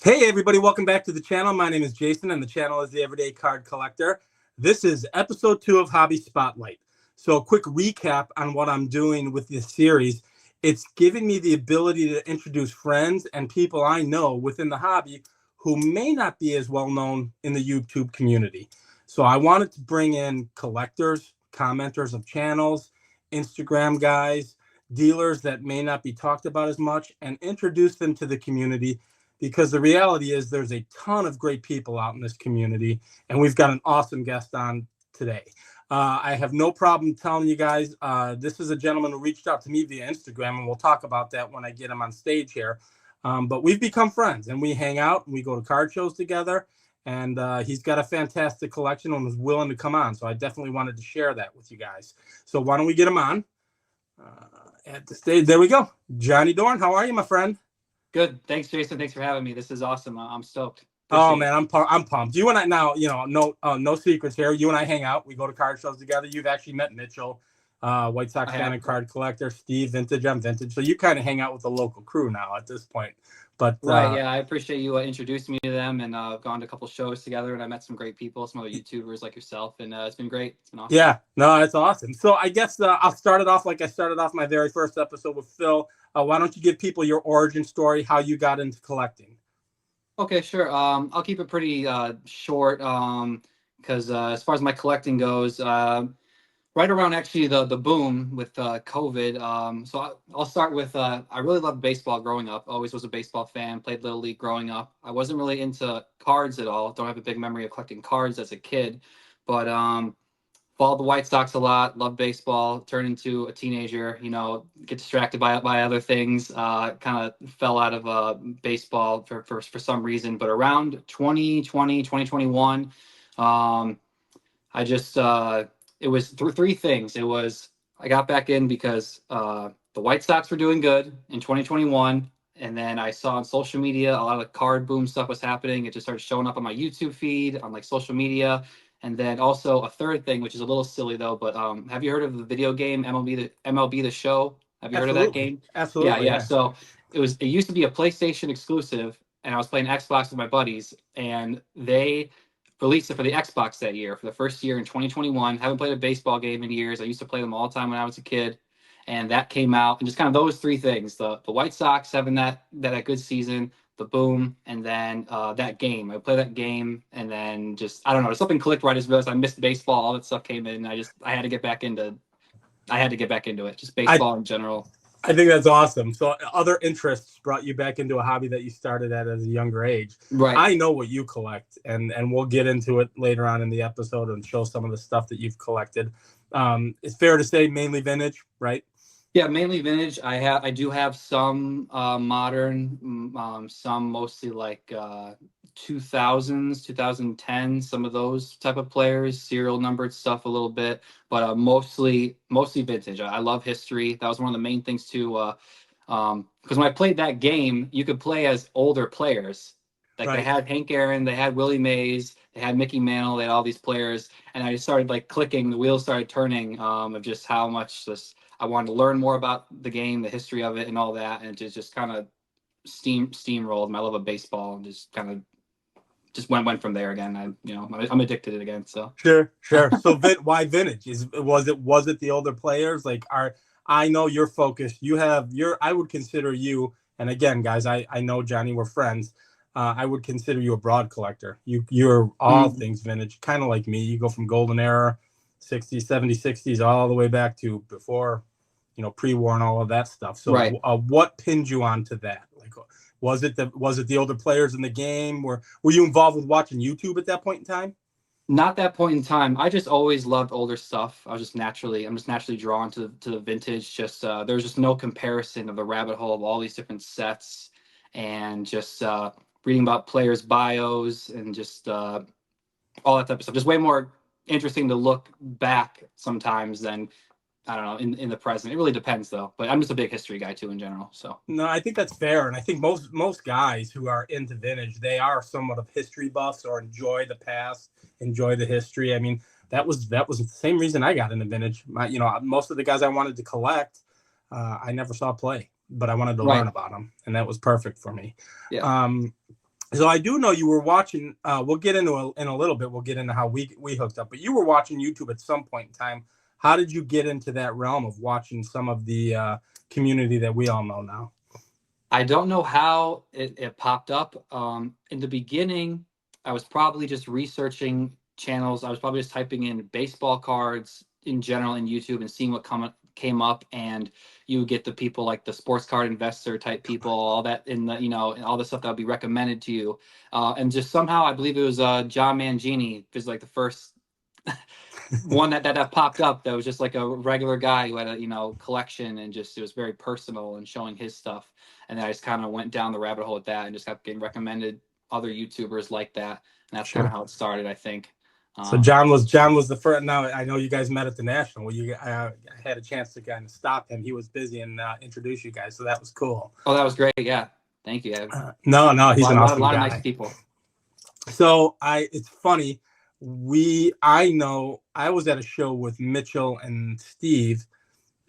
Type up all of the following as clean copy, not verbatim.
Hey everybody, welcome back to the channel. My name is Jason and the channel is the Everyday Card Collector. This is episode 2 of Hobby Spotlight. So a quick recap on what I'm doing with this series. It's giving me the ability to introduce friends and people I know within the hobby who may not be as well known in the YouTube community. So I wanted to bring in collectors, commenters of channels, Instagram guys, dealers that may not be talked about as much, and introduce them to the community, because the reality is there's a ton of great people out in this community, and we've got an awesome guest on today. I have no problem telling you guys, this is a gentleman who reached out to me via Instagram, and we'll talk about that when I get him on stage here. But we've become friends, and we hang out, and we go to card shows together, and he's got a fantastic collection and was willing to come on, so I definitely wanted to share that with you guys. So why don't we get him on at the stage? There we go. Johnny Doorn, how are you, my friend? Good. Thanks, Jason. Thanks for having me. This is awesome. I'm stoked. Oh man, I'm pumped. You and I now, no secrets here. You and I hang out. We go to card shows together. You've actually met Mitchell, White Sox fan and card collector. Steve, vintage. I'm vintage. So you kind of hang out with the local crew now at this point. But right, yeah, I appreciate you introducing me to them, and gone to a couple shows together, and I met some great people, some other YouTubers like yourself, and it's been great. It's been awesome. Yeah, no, it's awesome. So I guess I'll start it off like I started off my very first episode with Phil. Why don't you give people your origin story, how you got into collecting? Okay, sure. I'll keep it pretty short, because as far as my collecting goes, right around actually the boom with COVID. So I'll start with I really loved baseball growing up. Always was a baseball fan. Played Little League growing up. I wasn't really into cards at all. Don't have a big memory of collecting cards as a kid, but followed the White Sox a lot. Loved baseball. Turned into a teenager. Get distracted by other things. Kind of fell out of baseball for some reason. But around 2020, 2021, I just it was three things. It was I got back in because the White Sox were doing good in 2021, and then I saw on social media a lot of the card boom stuff was happening. It just started showing up on my YouTube feed, on like social media, and then also a third thing, which is a little silly though. But have you heard of the video game MLB the Show? Have you heard of that game? Absolutely. Yeah. So it used to be a PlayStation exclusive, and I was playing Xbox with my buddies, and they released it for the Xbox that year, for the first year in 2021. Haven't played a baseball game in years. I used to play them all the time when I was a kid. And that came out, and just kind of those three things: the White Sox having that good season, the boom, and then that game. I played that game, and then just I don't know, something clicked right as realized I missed baseball. All that stuff came in. And I had to get back into it. Just baseball in general. I think that's awesome. So other interests brought you back into a hobby that you started at as a younger age. Right. I know what you collect, and we'll get into it later on in the episode and show some of the stuff that you've collected. It's fair to say mainly vintage, right? Yeah, mainly vintage. I do have some modern, some mostly like 2000s, 2010, some of those type of players, serial numbered stuff a little bit, but mostly vintage. I love history. That was one of the main things too, because when I played that game, you could play as older players. Like They had Hank Aaron, they had Willie Mays, they had Mickey Mantle, they had all these players, and I just started like clicking, the wheels started turning of just how much I wanted to learn more about the game, the history of it, and all that, and it just kind of steamrolled my love of baseball, and just kind of just went from there again. I'm addicted to it again. So sure. So why vintage? Was it the older players? Like I know you're focused. I would consider you, and again, guys, I know Johnny, we're friends. I would consider you a broad collector. You're all things vintage, kind of like me. You go from golden era, 60s, 70s, 60s, all the way back to before, pre-war and all of that stuff. So right. What pinned you onto that? Like, was it the older players in the game? Were you involved with watching YouTube at that point in time? Not that point in time. I just always loved older stuff. I'm just naturally drawn to the vintage. Just there's just no comparison of the rabbit hole of all these different sets, and just reading about players' bios and just all that type of stuff. Just way more interesting to look back sometimes than, I don't know, in the present. It really depends though. But I'm just a big history guy too in general. So no, I think that's fair, and I think most guys who are into vintage, they are somewhat of history buffs or enjoy the past, enjoy the history. I mean, that was the same reason I got into vintage. Most of the guys I wanted to collect, I never saw play, but I wanted to learn about them, and that was perfect for me. Yeah. So I do know you were watching. We'll get into in a little bit. We'll get into how we hooked up. But you were watching YouTube at some point in time. How did you get into that realm of watching some of the community that we all know now? I don't know how it popped up. In the beginning, I was probably just researching channels. I was probably just typing in baseball cards in general in YouTube and seeing what came up. And you get the people like the sports card investor type people, all that in the, and all the stuff that would be recommended to you. And just somehow, I believe it was John Mangini was like the first one that popped up that was just like a regular guy who had a collection, and just it was very personal and showing his stuff. And then I just kind of went down the rabbit hole with that and just kept getting recommended other YouTubers like that, and that's kind of how it started, I think. So John was the first. Now I know you guys met at the National. Well, you had a chance to kind of stop him. He was busy and introduce you guys, so that was cool. Oh, that was great. Yeah, thank you. No, he's an awesome guy. A lot of nice people. So it's funny. I know I was at a show with Mitchell and Steve,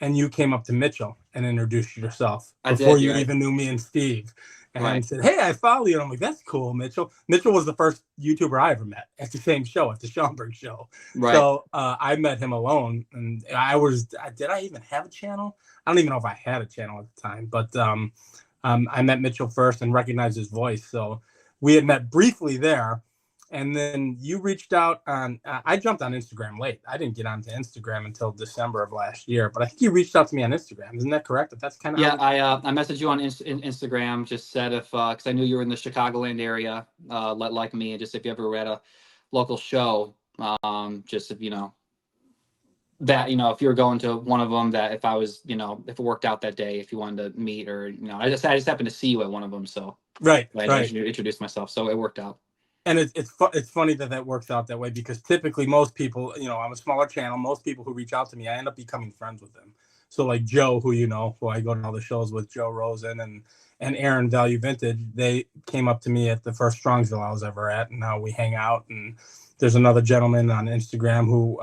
and you came up to Mitchell and introduced yourself before you even knew me and Steve, and said, "Hey, I follow you." And I'm like, "That's cool, Mitchell." Mitchell was the first YouTuber I ever met at the same show, at the Schaumburg show. Right. So I met him alone, and did I even have a channel? I don't even know if I had a channel at the time, but I met Mitchell first and recognized his voice. So we had met briefly there. And then you reached out on, I jumped on Instagram late. I didn't get onto Instagram until December of last year, but I think you reached out to me on Instagram. Isn't that correct? If that's kind of I messaged you on Instagram, just said because I knew you were in the Chicagoland area, like me, and just if you ever were at a local show, just if that if you were going to one of them, that if I was if it worked out that day, if you wanted to meet, or I just happened to see you at one of them, so I introduced myself, so it worked out. And it's funny that works out that way, because typically most people, I'm a smaller channel. Most people who reach out to me, I end up becoming friends with them. So like Joe, who I go to all the shows with, Joe Rosen and Aaron Value Vintage, they came up to me at the first Strongsville I was ever at, and now we hang out. And there's another gentleman on Instagram who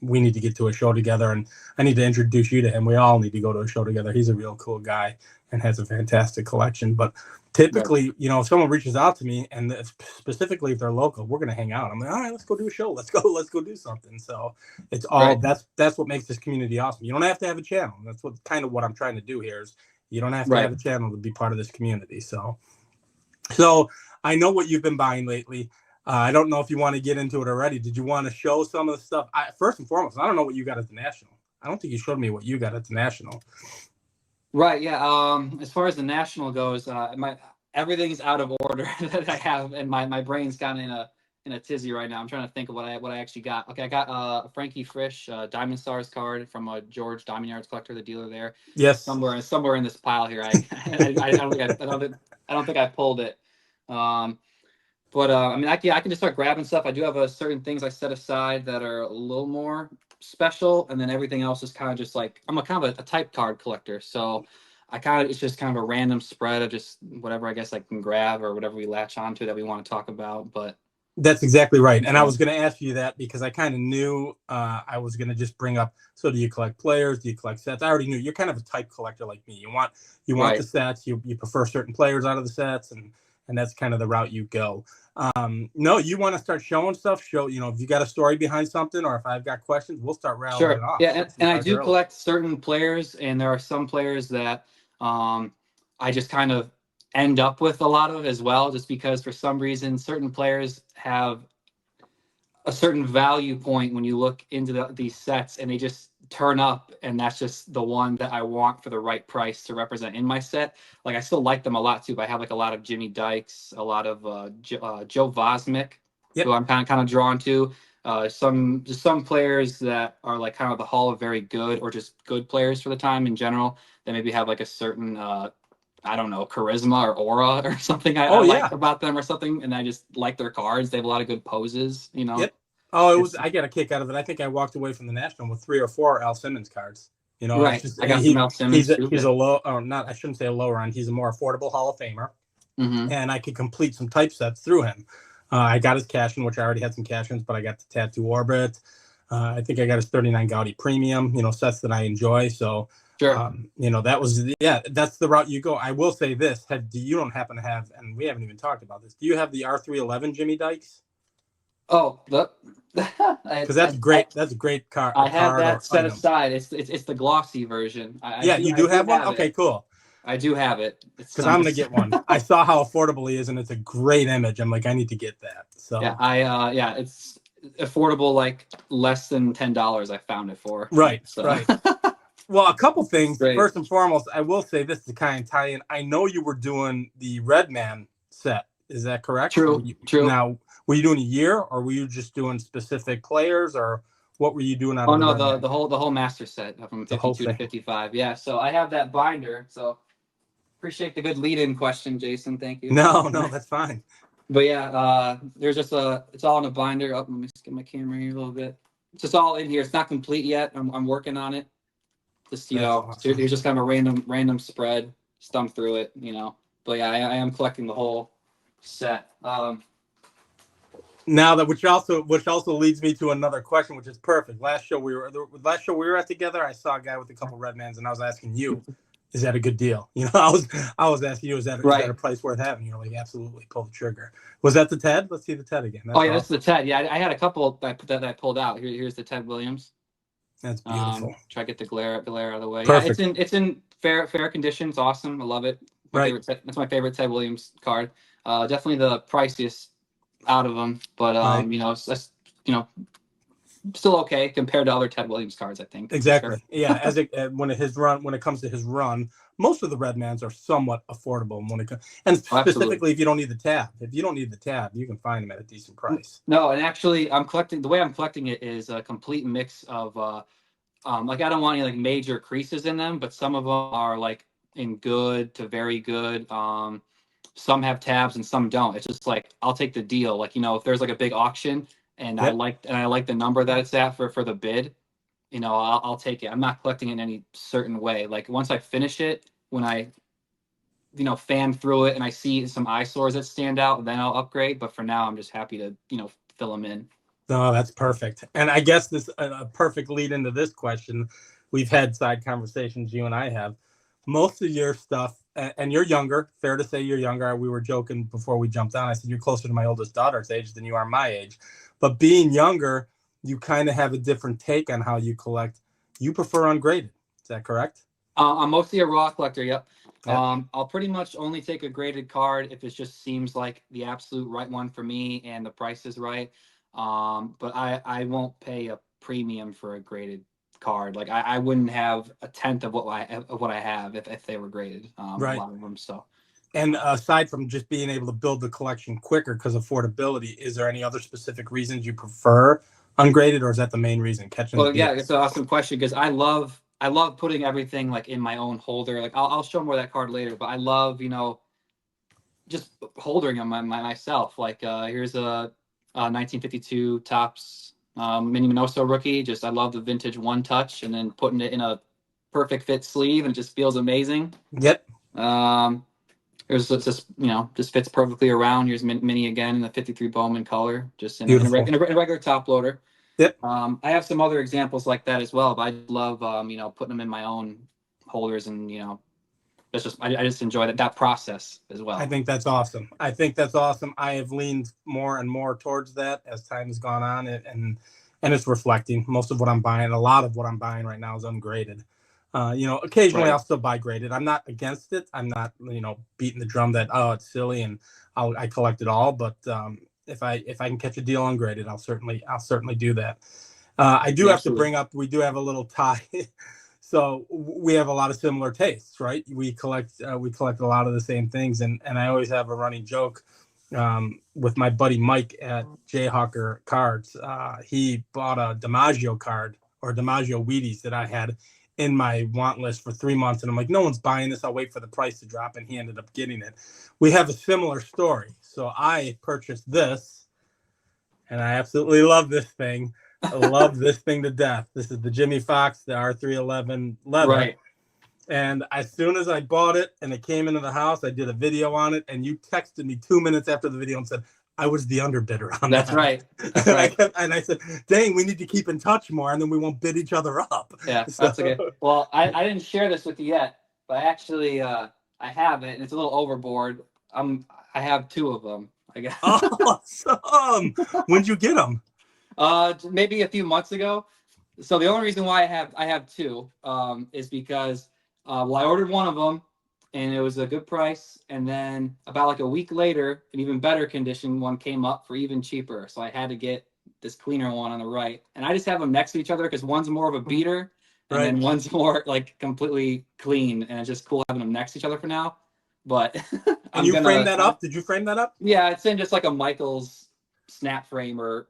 we need to get to a show together, and I need to introduce you to him. We all need to go to a show together. He's a real cool guy and has a fantastic collection. But typically, if someone reaches out to me, and specifically if they're local, we're going to hang out. I'm like, all right, let's go do a show. Let's go do something. So it's all that's what makes this community awesome. You don't have to have a channel. That's what I'm trying to do here is you don't have to have a channel to be part of this community. So I know what you've been buying lately. I don't know if you want to get into it already. Did you want to show some of the stuff? First and foremost, I don't know what you got at the National. I don't think you showed me what you got at the National. Right. Yeah. As far as the National goes, everything's out of order that I have, and my brain's kind of in a tizzy right now. I'm trying to think of what I actually got. Okay, I got a Frankie Frisch Diamond Stars card from a George Diamond Yards collector, the dealer there. Yes. Somewhere in this pile here. I don't think I pulled it. But I can just start grabbing stuff. I do have certain things I set aside that are a little more special, and then everything else is kind of just like I'm a kind of a type card collector, so it's just kind of a random spread of just whatever I guess I can grab or whatever we latch onto that we want to talk about. But that's exactly right, and I was going to ask you that because I kind of knew I was going to just bring up. So, do you collect players? Do you collect sets? I already knew you're kind of a type collector like me. You want the sets. You prefer certain players out of the sets, and that's kind of the route you go. No, you want to start showing stuff. Show, if you got a story behind something, or if I've got questions, we'll start rattling it off. Yeah, and I do collect certain players, and there are some players that I just kind of end up with a lot of as well, just because for some reason certain players have a certain value point when you look into these sets, and they just turn up, and that's just the one that I want for the right price to represent in my set. Like I still like them a lot too, but I have like a lot of Jimmy Dykes, a lot of Joe Vosmick, who I'm kind of drawn to. Some players that are like kind of the Hall of Very Good, or just good players for the time in general, that maybe have like a certain I don't know, charisma or aura or something I like about them or something, and I just like their cards. They have a lot of good poses, Yep. Oh, I got a kick out of it. I think I walked away from the National with 3 or 4 Al Simmons cards. Right. I got some Al Simmons too. He's a low, or not, I shouldn't say a lower end. He's a more affordable Hall of Famer. Mm-hmm. And I could complete some type sets through him. I got his cash-in, which I already had some cash-ins, but I got the Tattoo Orbit. I think I got his 39 Gaudi Premium, sets that I enjoy. So Sure. You know, that was, yeah, that's the route you go. I will say this, you don't happen to have, and we haven't even talked about this, do you have the R311 Jimmy Dykes? Oh, Because that's great. That's a great I have card that or set item. aside. It's the glossy version. Yeah, you I do do have one? have Okay, it. cool. I do have it. Because I'm gonna get one. I saw how affordable he is, and it's a great image. I'm like, I need to get that. Yeah, So yeah, it's affordable, like less than $10 I found it for. right, So right. Well, a couple it's things. great. First and foremost, I will say this to kind of tie in. I know you were doing the Redman set. Is that correct? True, true. Now, were you doing a year, or were you just doing specific players, or what were you doing out Oh of the no, Redman? the whole master set from The whole 52 to thing. 55. Yeah, so I have that binder. So appreciate the good lead-in question, Jason. Thank you. No, no, that's fine. But yeah, there's just it's all in a binder. Oh, let me just get my camera here a little bit. It's just all in here. It's not complete yet. I'm working on it. Just That's awesome. here's just kind of a random spread. Stump through it, But yeah, I am collecting the whole set. Now that which also leads me to another question, which is perfect. Last show we were at together, I saw a guy with a couple Redmans, and I was asking you, is that a good deal? You know, I was asking you, is that Right. a price worth having? You're like, absolutely, pull the trigger. Was that the Ted? Let's see the Ted again. That's Oh yeah, awesome. that's the Ted. Yeah, I had a couple that I pulled out. Here's the Ted Williams. That's beautiful. Try to get the glare out of the way. Perfect. Yeah, it's in fair condition. It's awesome. I love it. Right. That's my favorite Ted Williams card. Definitely the priciest out of them, but Right. that's still okay compared to other Ted Williams cards, I think. Exactly. Sure. Yeah. When it comes to his run, most of the Redmans are somewhat affordable. And specifically, if you don't need the tab, you can find them at a decent price. No, and actually, the way I'm collecting it is a complete mix of like I don't want any like major creases in them, but some of them are like in good to very good. Some have tabs and some don't. It's just like I'll take the deal. Like if there's like a big auction and Yep. I like the number that it's at for the bid, I'll take it. I'm not collecting it in any certain way. Like once I finish it, when I fan through it and I see some eyesores that stand out, then I'll upgrade. But for now, I'm just happy to fill them in. No, that's perfect. And I guess this a perfect lead into this question. We've had side conversations, you and I have. Most of your stuff, and you're younger, fair to say you're younger. We were joking before we jumped on. I said, you're closer to my oldest daughter's age than you are my age. But being younger, you kind of have a different take on how you collect. You prefer ungraded. Is that correct? I'm mostly a raw collector, yep. Yep. I'll pretty much only take a graded card if it just seems like the absolute right one for me and the price is right. But I won't pay a premium for a graded card. Like I wouldn't have a tenth of what I have if they were graded. Right. A lot of them. So. And aside from just being able to build the collection quicker because of affordability, is there any other specific reasons you prefer ungraded, or is that the main reason? Well, yeah, it's an awesome question because I love putting everything like in my own holder. Like I'll show more of that card later, but I love just holding them myself. Like here's a 1952 Topps Mini Minoso rookie. Just I love the vintage one touch, and then putting it in a perfect fit sleeve, and it just feels amazing. Yep. There's just fits perfectly around. Here's Mini again in the 53 Bowman color, just in a regular top loader. Yep. I have some other examples like that as well, but I love putting them in my own holders, and I just enjoy that process as well. I think that's awesome. I have leaned more and more towards that as time has gone on, and it's reflecting. Most of what I'm buying, a lot of what I'm buying right now is ungraded. Occasionally right. I'll still buy graded. I'm not against it. I'm not, beating the drum that, it's silly and I collect it all. But if I can catch a deal ungraded, I'll certainly do that. I do have to bring up, we do have a little tie. So we have a lot of similar tastes, right? We collect a lot of the same things. And I always have a running joke with my buddy Mike at Jayhawker Cards. He bought a DiMaggio card or DiMaggio Wheaties that I had in my want list for 3 months. And I'm like, no one's buying this. I'll wait for the price to drop. And he ended up getting it. We have a similar story. So I purchased this and I absolutely love this thing. I love this thing to death. This is the Jimmy Fox, the R311 leather. Right. And as soon as I bought it and it came into the house, I did a video on it. And you texted me 2 minutes after the video and said, I was the underbidder on That's that. right. That's right. And I said, dang, we need to keep in touch more, and then we won't bid each other up. Yeah, So, that's okay. Well, I didn't share this with you yet, but I actually I have it, and it's a little overboard. I have two of them. I guess. awesome. When'd you get them? Maybe a few months ago. So the only reason why I have two is because well, I ordered one of them and it was a good price, and then about like a week later, an even better condition one came up for even cheaper. So I had to get this cleaner one on the right, and I just have them next to each other because one's more of a beater, and Right. then one's more like completely clean, and it's just cool having them next to each other for now. But And you framed that up? Did you frame that up? Yeah, it's in just like a Michael's snap frame, or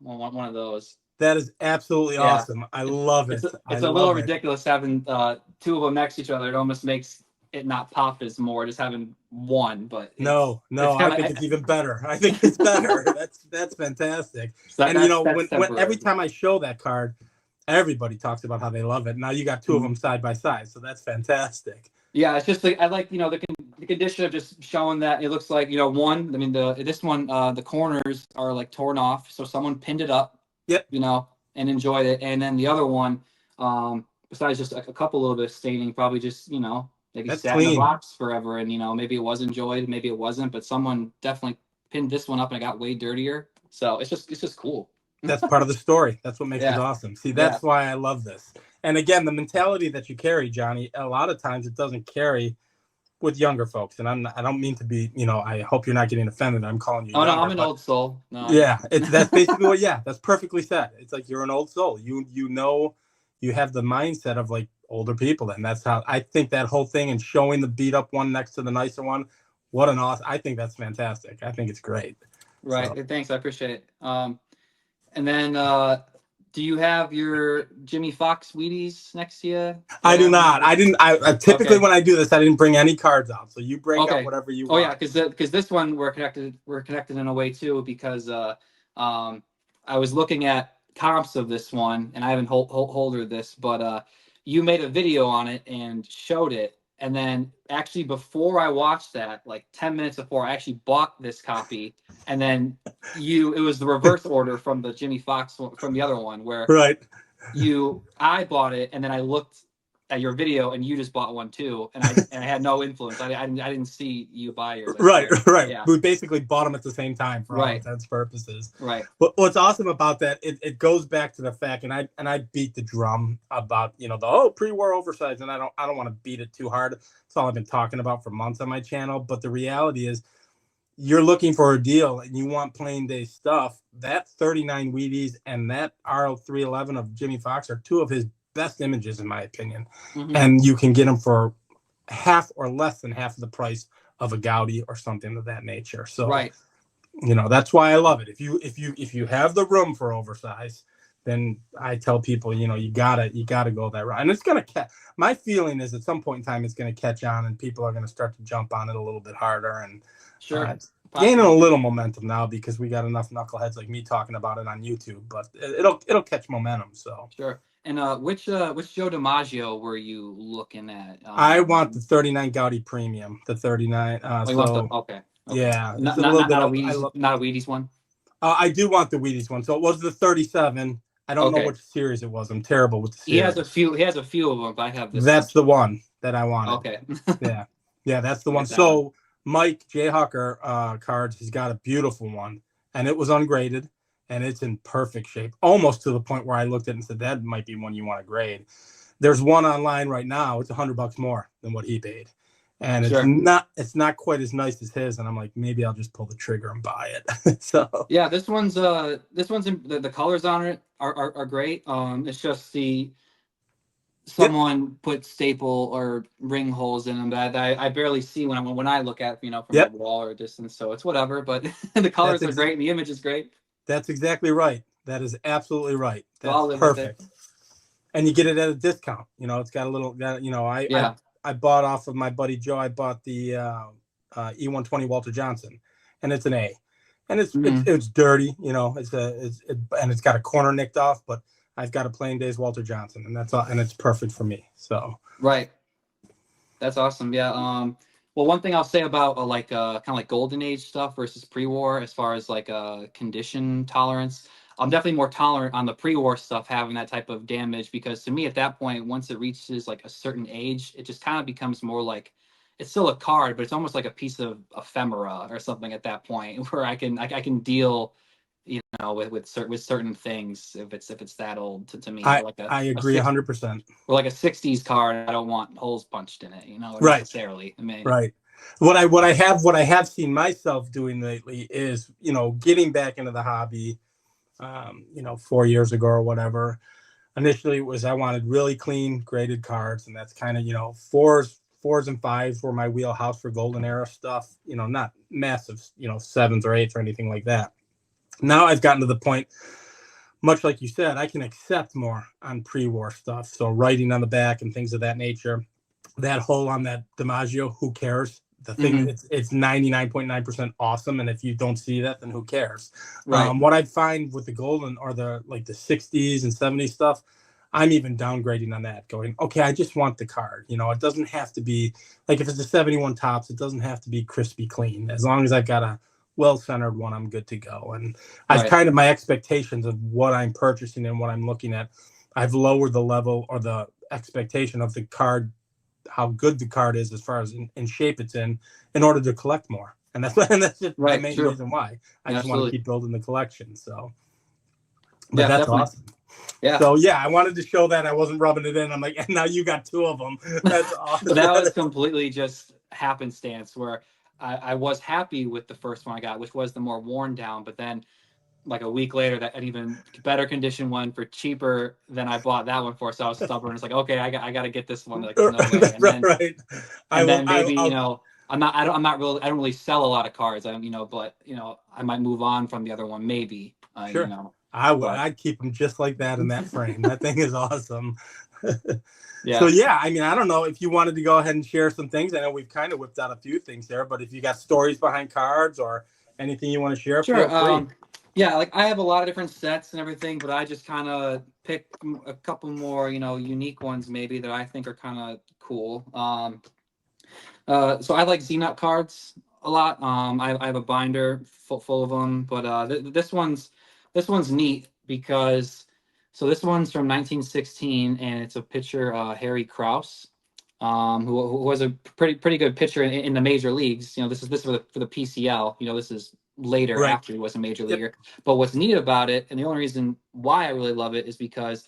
one of those. That is absolutely awesome. I love it. It's a little ridiculous having two of them next to each other. It almost makes it not pop as more just having one. But no, I think it's even better. I think it's better. That's fantastic. So and when every time I show that card, everybody talks about how they love it. Now you got two of them side by side, so that's fantastic. Yeah, it's just like I like the condition of just showing that it looks like one. I mean this one the corners are like torn off, so someone pinned it up. Yep. And enjoyed it. And then the other one, besides just a couple little bit of staining, probably just maybe that's sat clean. in the box forever, and maybe it was enjoyed, maybe it wasn't, but someone definitely pinned this one up and it got way dirtier. So it's just cool. That's part of the story. That's what makes it awesome. See, that's why I love this. And again, the mentality that you carry, Johnny, a lot of times it doesn't carry with younger folks. And I don't mean to be, I hope you're not getting offended. I'm calling you. Oh, younger, no, I'm an old soul. No, yeah, that's basically that's perfectly said. It's like you're an old soul. You have the mindset of like older people, and that's how I think that whole thing and showing the beat up one next to the nicer one. What an awesome! I think that's fantastic. I think it's great. Right. So. Thanks. I appreciate it. And then do you have your Jimmy Fox Wheaties next to you? I do not. I didn't. I typically when I do this, I didn't bring any cards out. So you break out whatever you want. Oh yeah, because this one we're connected in a way too, because I was looking at comps of this one, and I haven't holdered this, but you made a video on it and showed it, and then actually before I watched that, like 10 minutes before, I actually bought this copy, and then it was the reverse order from the Jimmy Fox from the other one, where I bought it, and then I looked at your video, and you just bought one too, and I had no influence. I didn't see you buy yours. Right. Yeah. We basically bought them at the same time for all intents and purposes. Right. But what's awesome about that, it goes back to the fact, and I beat the drum about the pre-war oversized, and I don't want to beat it too hard. That's all I've been talking about for months on my channel. But the reality is, you're looking for a deal and you want plain day stuff. That 39 Wheaties and that RO311 of Jimmy Fox are two of his best images, in my opinion. Mm-hmm. And you can get them for half or less than half of the price of a Gaudi or something of that nature. So, that's why I love it. If you have the room for oversize, then I tell people, you gotta go that route. And it's gonna my feeling is at some point in time it's gonna catch on, and people are gonna start to jump on it a little bit harder, and gaining a little momentum now because we got enough knuckleheads like me talking about it on YouTube. But it'll catch momentum. So sure. And which Joe DiMaggio were you looking at? I want the 39 Gaudi Premium, the 39. Okay. Yeah, not a Wheaties one. I do want the Wheaties one. So it was the 37. I don't know which series it was. I'm terrible with the series. He has a few of them, but I have this. That's the one that I wanted. Okay. Yeah, that's the one. So Mike J. Hucker cards, he's got a beautiful one, and it was ungraded, and it's in perfect shape, almost to the point where I looked at it and said, that might be one you want to grade. There's one online right now. It's $100 more than what he paid. And it's not quite as nice as his. And I'm like, maybe I'll just pull the trigger and buy it. So yeah, this one's the colors on it are great. It's just someone put staple or ring holes in them that I barely see when I look at from a wall or a distance. So it's whatever. But the colors are great and the image is great. That's exactly right. That is absolutely right. That's perfect. And you get it at a discount. It's got a little. I bought off of my buddy Joe. I bought the E120 Walter Johnson, and it's an A, and it's dirty. And it's got a corner nicked off, but I've got a plain days Walter Johnson, and that's all, and it's perfect for me. So right, that's awesome. Yeah. Well, one thing I'll say about kind of like golden age stuff versus pre-war, as far as like condition tolerance, I'm definitely more tolerant on the pre-war stuff having that type of damage, because to me at that point, once it reaches like a certain age, it just kind of becomes more like it's still a card, but it's almost like a piece of ephemera or something at that point where I can deal, with certain things if it's that old to me. I Or like I a agree six 100%. or like a '60s card, I don't want holes punched in it, Right. necessarily. I mean, Right. What I have seen myself doing lately is, getting back into the hobby, 4 years ago or whatever. Initially it was I wanted really clean graded cards, and that's kind of, fours and fives were my wheelhouse for golden era stuff, not massive, sevens or eights or anything like that. Now I've gotten to the point, much like you said, I can accept more on pre-war stuff. So writing on the back and things of that nature. That hole on that DiMaggio, who cares? The thing, hmm it's 99.9% awesome, and if you don't see that, then who cares? right, What I find with the golden or the 60s and 70s stuff, I'm even downgrading on that, going, okay, I just want the card. It doesn't have to be like, if it's a 71 tops, it doesn't have to be crispy clean. As long as I've got a well-centered one, I'm good to go. And I've right, kind of, my expectations of what I'm purchasing and what I'm looking at, I've lowered the level or the expectation of the card, how good the card is as far as in shape it's in order to collect more. And that's and that's just the right. main True. reason why I Yeah, just want to absolutely. keep building the collection. So, but Yeah, that's definitely. awesome. Yeah. So yeah, I wanted to show that I wasn't rubbing it in. I'm like, and now you got two of them. That's But awesome. that was completely just happenstance, where I was happy with the first one I got, which was the more worn down. But then, like a week later, that an even better condition one for cheaper than I bought that one for. So I was stubborn. It's like, okay, I got to get this one. Like, there's no way. That's right. I And will. then maybe, I'll I'm not really, I don't really sell a lot of cards. But I might move on from the other one, maybe. Sure. I would. But I'd keep them just like that in that frame. That thing is awesome. So yeah. yeah, I mean, I don't know if you wanted to go ahead and share some things. I know we've kind of whipped out a few things there, but if you got stories behind cards or anything you want to share, Sure. feel free. Yeah, like I have a lot of different sets and everything, but I just kind of pick a couple more, unique ones maybe that I think are kind of cool. So I like Z-Nut cards a lot. I have a binder full of them, but this one's neat because this one's from 1916, and it's a pitcher, Harry Krause, who was a pretty good pitcher in the major leagues. This is for the PCL. This is later Right. after he was a major Yep. leaguer. But what's neat about it, and the only reason why I really love it, is because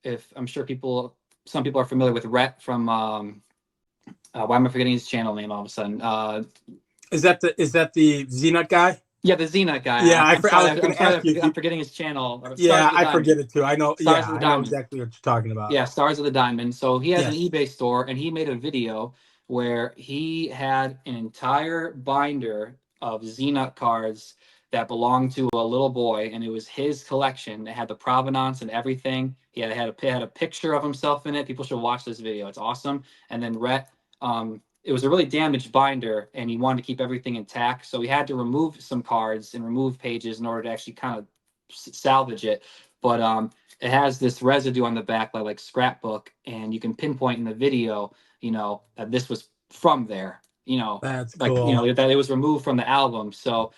if I'm sure some people are familiar with Rhett from why am I forgetting his channel name all of a sudden? Is that the Zenut guy? Yeah, the Xena guy. Yeah, I'm I sorry. was going I'm to ask sorry. you if I'm you. forgetting his channel. Stars Yeah, of the I forget Diamond. it too. I know. Stars Yeah, of the I know Diamond. exactly what you're talking about. Yeah, Stars of the Diamond. So he has an Yes. eBay store, and he made a video where he had an entire binder of Xenut cards that belonged to a little boy, and it was his collection. It had the provenance and everything. He had a picture of himself in it. People should watch this video. It's awesome. And then Rhett, it was a really damaged binder, and he wanted to keep everything intact, so he had to remove some cards and remove pages in order to actually kind of salvage it. But it has this residue on the back, like scrapbook, and you can pinpoint in the video, that this was from there. That's cool. That it was removed from the album. So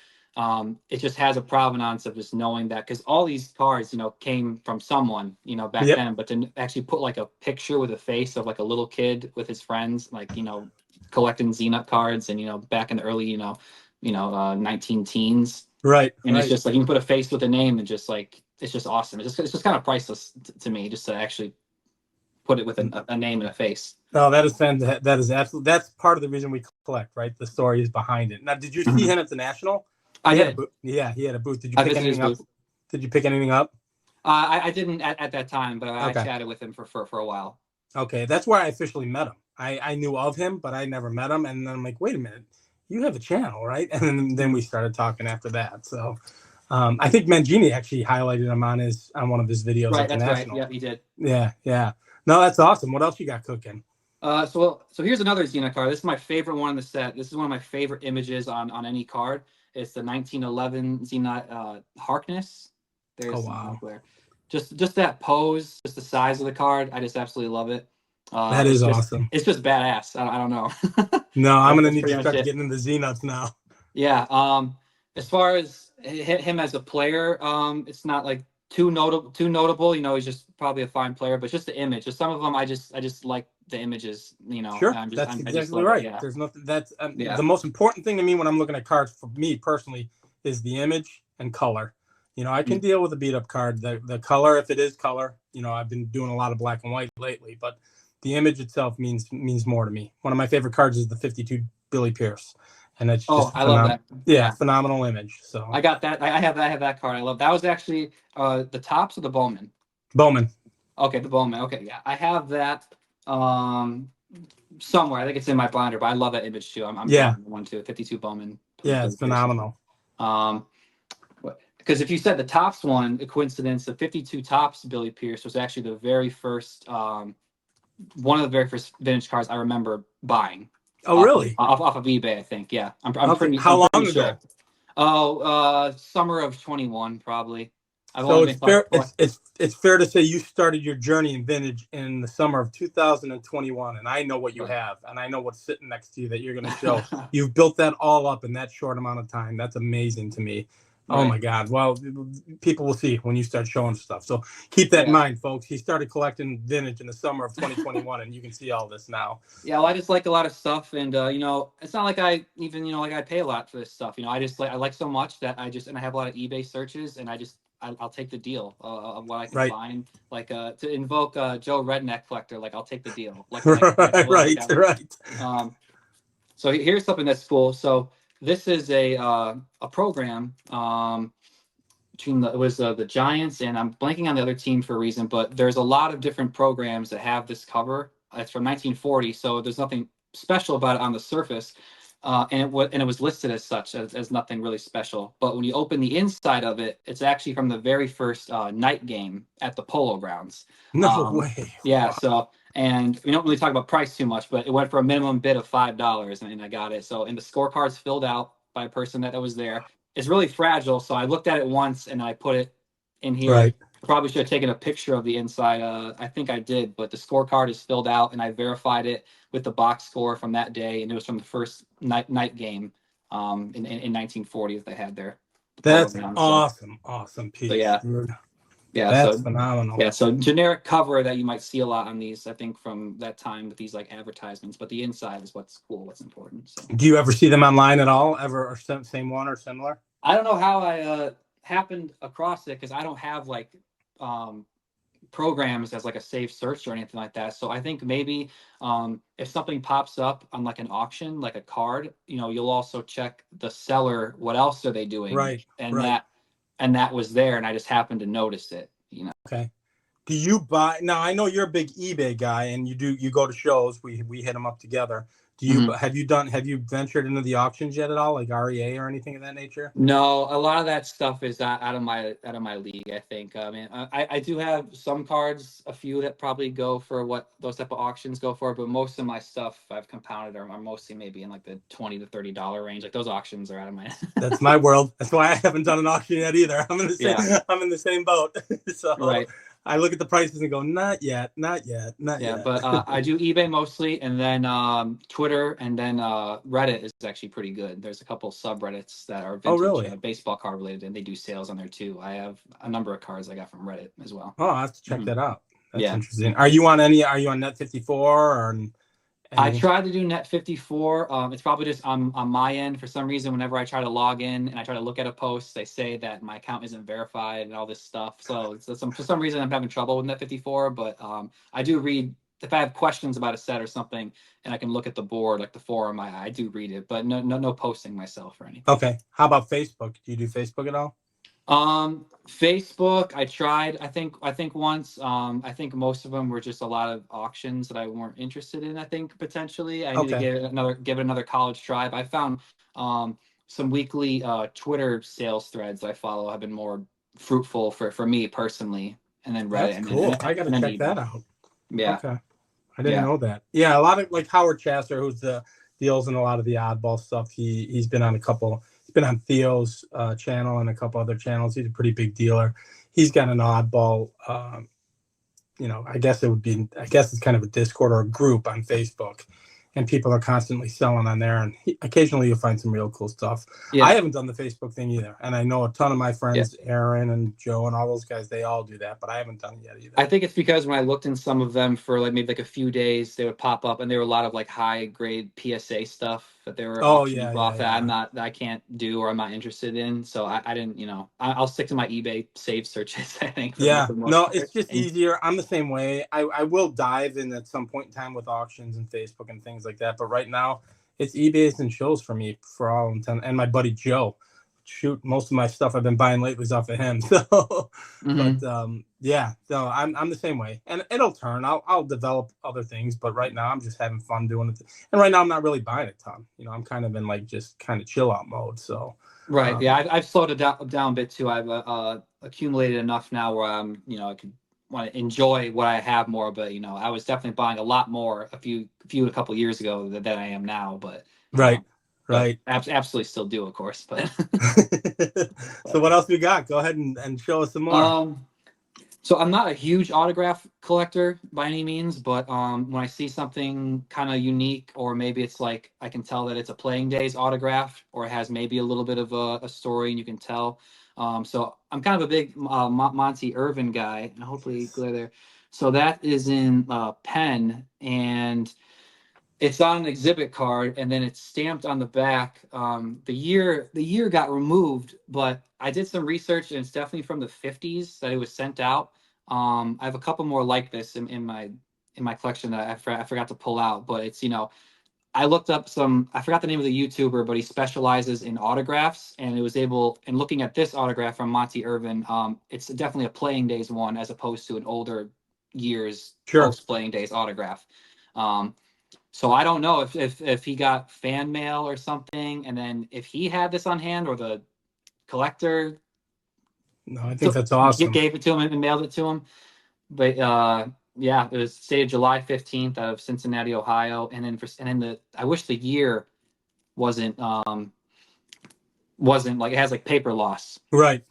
it just has a provenance of just knowing that, because all these cards, came from someone, back Yep. then. But to actually put like a picture with a face of like a little kid with his friends, like collecting Xenut cards, and back in the early 19 teens, Right. and it's Right. just like you can put a face with a name, and just like it's just awesome. It's just kind of priceless to me, just to actually put it with a name and a face. No, that is fantastic. That is absolutely. That's part of the reason we collect, right? The stories behind it. Now, did you see Mhm. him at the National? I He had a did. booth. Yeah, he had a booth. Did you I pick visited his anything up? booth. Did you pick anything up? I didn't at that time, but I Okay. chatted with him for a while. Okay. That's where I officially met him. I knew of him, but I never met him. And then I'm like, wait a minute, you have a channel, right? And then we started talking after that. So I think Mangini actually highlighted him on one of his videos Right, at the that's right. National. Yeah, he did. Yeah, yeah. No, that's awesome. What else you got cooking? So here's another Xena card. This is my favorite one in the set. This is one of my favorite images on any card. It's the 1911 Xena Harkness. Oh There's wow. there. Just that pose, just the size of the card. I just absolutely love it. That is awesome. It's just badass. I don't know. No, I'm gonna That's need pretty to much start it. getting into Z nuts now. Yeah. As far as him as a player, it's not like too notable. You know, he's just probably a fine player, but just the image. Just some of them, I just like the images. You know, Sure, that's I just exactly love it. right. Yeah. There's nothing that's Yeah. the most important thing to me when I'm looking at cards for me personally is the image and color. You know, I can Mm. deal with a beat up card. The color, if it is color, you know, I've been doing a lot of black and white lately, but the image itself means more to me. One of my favorite cards is the 52 Billy Pierce, and it's Oh, just I love that. yeah, Yeah. phenomenal image. So I got that. I have that card. I love that. Was actually the tops of the Bowman. Bowman, Okay, the Bowman. Okay, yeah, I have that um somewhere. I think it's in my binder, but I love that image too. I'm yeah, drawing one too. 52 Bowman. yeah, it's phenomenal. Um, because if you said the tops one, a coincidence, the 52 tops Billy Pierce was actually the very first one of the very first vintage cars I remember buying Oh, really? off of eBay. I think. Yeah, Okay. How I'm pretty long sure. ago? Oh, summer of 21 probably. I've So only it's been collecting. fair. It's fair to say you started your journey in vintage in the summer of 2021, and I know what you have, and I know what's sitting next to you that you're going to show. You've built that all up in that short amount of time. That's amazing to me. Oh Right. my God! Well, people will see when you start showing stuff. So keep that in Yeah. mind, folks. He started collecting vintage in the summer of 2021, and you can see all this now. Yeah, well, I just like a lot of stuff, and you know, it's not like I even like I pay a lot for this stuff. You know, I like so much that I have a lot of eBay searches, and I'll take the deal of what I can Right. find. Like to invoke Joe Redneck Collector, like I'll take the deal. Right. Right. So here's something that's cool. So this is a program between it was the Giants, and I'm blanking on the other team for a reason, but there's a lot of different programs that have this cover. It's from 1940, so there's nothing special about it on the surface, and it was listed as such as nothing really special. But when you open the inside of it, it's actually from the very first night game at the Polo Grounds. No way. Yeah, Wow. so and we don't really talk about price too much, but it went for a minimum bid of $5, and I got it. So and the scorecards filled out by a person that was there. It's really fragile, so I looked at it once and I put it in here. Right. Probably should have taken a picture of the inside. I think I did, but the scorecard is filled out, and I verified it with the box score from that day, and it was from the first night game in 1940 that they had there. The Polo That's Grounds. awesome. Awesome So piece, yeah, dude. yeah. That's So phenomenal. yeah, so generic cover that you might see a lot on these, I think, from that time with these like advertisements, but the inside is what's cool, what's important. So Do you ever see them online at all? Ever or same one or similar? I don't know how I happened across it because I don't have like um, programs as like a safe search or anything like that. So I think maybe if something pops up on like an auction, like a card, you know, you'll also check the seller. What else are they doing? Right. And Right. that was there, and I just happened to notice it. You know. Okay. Do you buy now? I know you're a big eBay guy, and you go to shows. We hit them up together. Do you Mhm. have you ventured into the auctions yet at all, like REA or anything of that nature? No, a lot of that stuff is out of my league. I think. I mean, I do have some cards, a few that probably go for what those type of auctions go for, but most of my stuff I've compounded are mostly maybe in like the $20 to $30 range. Like those auctions are out of my. That's my world. That's why I haven't done an auction yet either. I'm in the same. Yeah. I'm in the same boat. So Right. I look at the prices and go, not yet, not yet, not Yeah, yet. but I do eBay mostly, and then Twitter, and then Reddit is actually pretty good. There's a couple subreddits that are Oh, vintage really? baseball card related, and they do sales on there too. I have a number of cards I got from Reddit as well. Oh, I have to check Mhm. that out. That's Yeah. interesting. Are you on any? Are you on Net 54 or I anything? tried to do Net 54. It's probably just on my end for some reason. Whenever I try to log in and I try to look at a post, they say that my account isn't verified and all this stuff. So for some reason I'm having trouble with Net 54. But I do read if I have questions about a set or something, and I can look at the board like the forum. I do read it, but no posting myself or anything. Okay. How about Facebook? Do you do Facebook at all? Facebook, I tried. I think once. I think most of them were just a lot of auctions that I weren't interested in. I think potentially I need to Okay. give it another college try. But I found some weekly Twitter sales threads I follow have been more fruitful for me personally, and then Reddit That's cool. I got to and then check eBay. that out. Yeah, Okay. I didn't yeah. know that. Yeah, a lot of like Howard Chasser, who's the deals in a lot of the oddball stuff. He's been on a couple. He's been on Theo's channel and a couple other channels. He's a pretty big dealer. He's got an oddball I guess it's kind of a Discord or a group on Facebook, and people are constantly selling on there, and occasionally you'll find some real cool stuff. I haven't done the Facebook thing either, and I know a ton of my friends, Aaron and Joe and all those guys, they all do that, but I haven't done it yet either. I think it's because when I looked in some of them for like maybe like a few days, they would pop up, and there were a lot of like high grade PSA stuff that they were auctioning off that I can't do or I'm not interested in. So I didn't, I'll stick to my eBay save searches. I think. It's just easier. I'm the same way. I will dive in at some point in time with auctions and Facebook and things like that, but right now it's eBays and shows for me for all intent. And my buddy Joe, shoot, most of my stuff I've been buying lately is off of him. So, but no, I'm the same way, and it'll turn. I'll develop other things, but right now I'm just having fun doing it. And right now I'm not really buying a ton. I'm kind of in like just kind of chill out mode. So. Right. I've slowed it down a bit too. I've accumulated enough now where I'm, I could want to enjoy what I have more. But I was definitely buying a lot more a couple years ago than I am now. But right. Absolutely still do, of course. But so what else we got? Go ahead and show us some more. So I'm not a huge autograph collector by any means, but when I see something kind of unique, or maybe it's like I can tell that it's a Playing Days autograph, or it has maybe a little bit of a story, and you can tell. So I'm kind of a big Monty Irvin guy, and hopefully glare there. So that is in Penn, and it's on an exhibit card, and then it's stamped on the back. The year got removed, but I did some research, and it's definitely from the 50s that it was sent out. I have a couple more like this in my collection that I forgot to pull out, but it's I looked up I forgot the name of the YouTuber, but he specializes in autographs, and looking at this autograph from Monty Irvin, it's definitely a Playing Days one as opposed to an older years post Playing Days autograph. So I don't know if he got fan mail or something, and then if he had this on hand or the collector. No, I think that's awesome. Gave it to him and mailed it to him. But it was dated July 15th out of Cincinnati, Ohio, and then I wish the year wasn't like it has like paper loss. Right.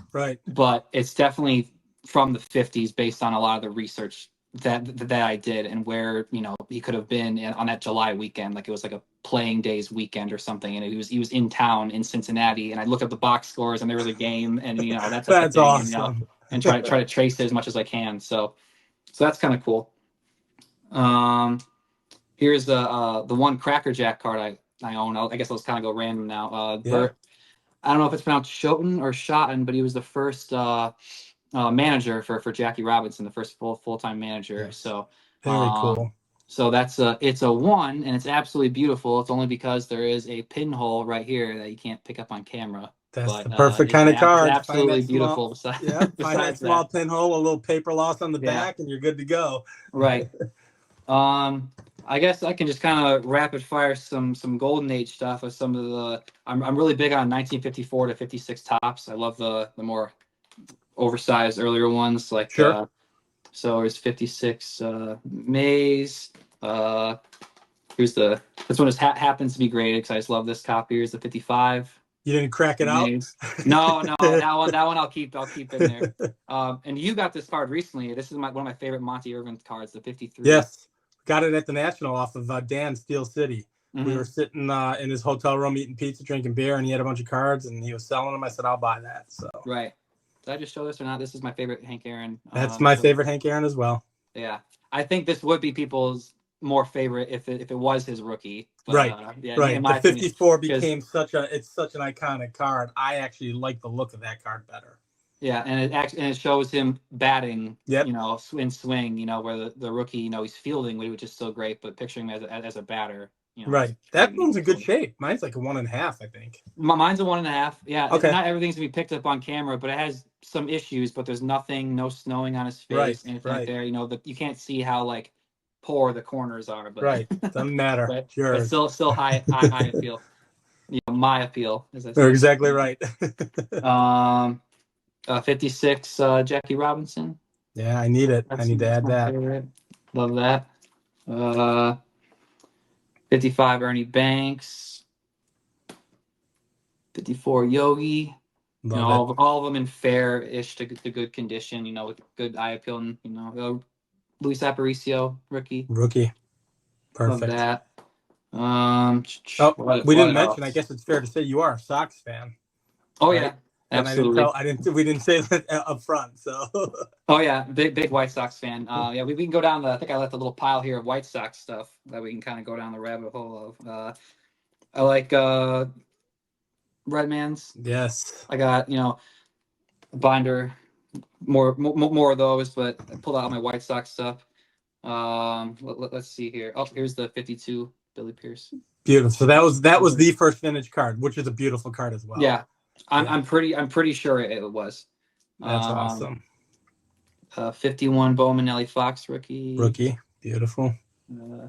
But it's definitely from the 50s based on a lot of the research that I did, and where he could have been on that July weekend, like it was like a Playing Days weekend or something, and he was in town in Cincinnati, and I looked up the box scores, and there was a game, and that's awesome. And try to trace it as much as I can. So that's kind of cool. Here's the one Cracker Jack card I own. I guess I'll just kind of go random now. I don't know if it's pronounced Schoten or Schotten, but he was the first manager for Jackie Robinson, the first full-time manager. Yes. So very cool. So it's a 1, and it's absolutely beautiful. It's only because there is a pinhole right here that you can't pick up on camera. That's the perfect kind of card. It's absolutely beautiful. Find that small pinhole, a little paper loss on the back, and you're good to go. Right. I guess I can just kind of rapid fire some Golden Age stuff with some of the. I'm really big on 1954 to 56 tops. I love the more oversized earlier ones, like so there's 56 Mays. Here's this one just happens to be graded because I just love this copy. Here's the 55. You didn't crack it Mays. No, that one I'll keep in there. And you got this card recently. This is one of my favorite Monty Irvin cards, the 53. Yes, got it at the National off of Dan Steel City. Mm-hmm. We were sitting in his hotel room eating pizza, drinking beer, and he had a bunch of cards, and he was selling them. I said, I'll buy that. So right. Did I just show this or not? This is my favorite Hank Aaron. That's my favorite Hank Aaron as well. Yeah, I think this would be people's more favorite if it was his rookie. But, right. The 54 became such an iconic card. I actually like the look of that card better. Yeah, and it shows him batting. Yep. In swing. Where the rookie, he's fielding, which is still great. But picturing him as a batter. Right. That one's in good shape. Mine's like a 1.5, I think. Mine's a 1.5. Yeah. Okay. Not everything's gonna be picked up on camera, but it has some issues. But there's no snowing on his face, anything like there. You can't see how like poor the corners are. But right. Doesn't matter. But, sure. But still high appeal. My appeal. You're exactly right. 56 Jackie Robinson. Yeah, I need it. I need to add that. Favorite. Love that. 55 Ernie Banks. 54 Yogi. All of them in fair-ish to good condition, with good eye appeal, and Luis Aparicio, rookie. Rookie. Love Perfect. that. Oh, we didn't What mention. I else? guess it's fair to say you are a Sox fan, Oh right? yeah, And I didn't absolutely. tell. We didn't say that up front. So Oh yeah, big White Sox fan. Yeah, we can go down the. I think I left a little pile here of White Sox stuff that we can kind of go down the rabbit hole of. I like Redmans. yes, I got a binder, more of those, but I pulled out my White Sox stuff. Let's see here. Oh, here's the 52 Billy Pierce. beautiful. So that was the first vintage card, which is a beautiful card as well. Yeah, Yeah, I'm pretty sure it was. that's Um, awesome. 51 Bowman Nelly Fox rookie. Rookie, beautiful. Uh,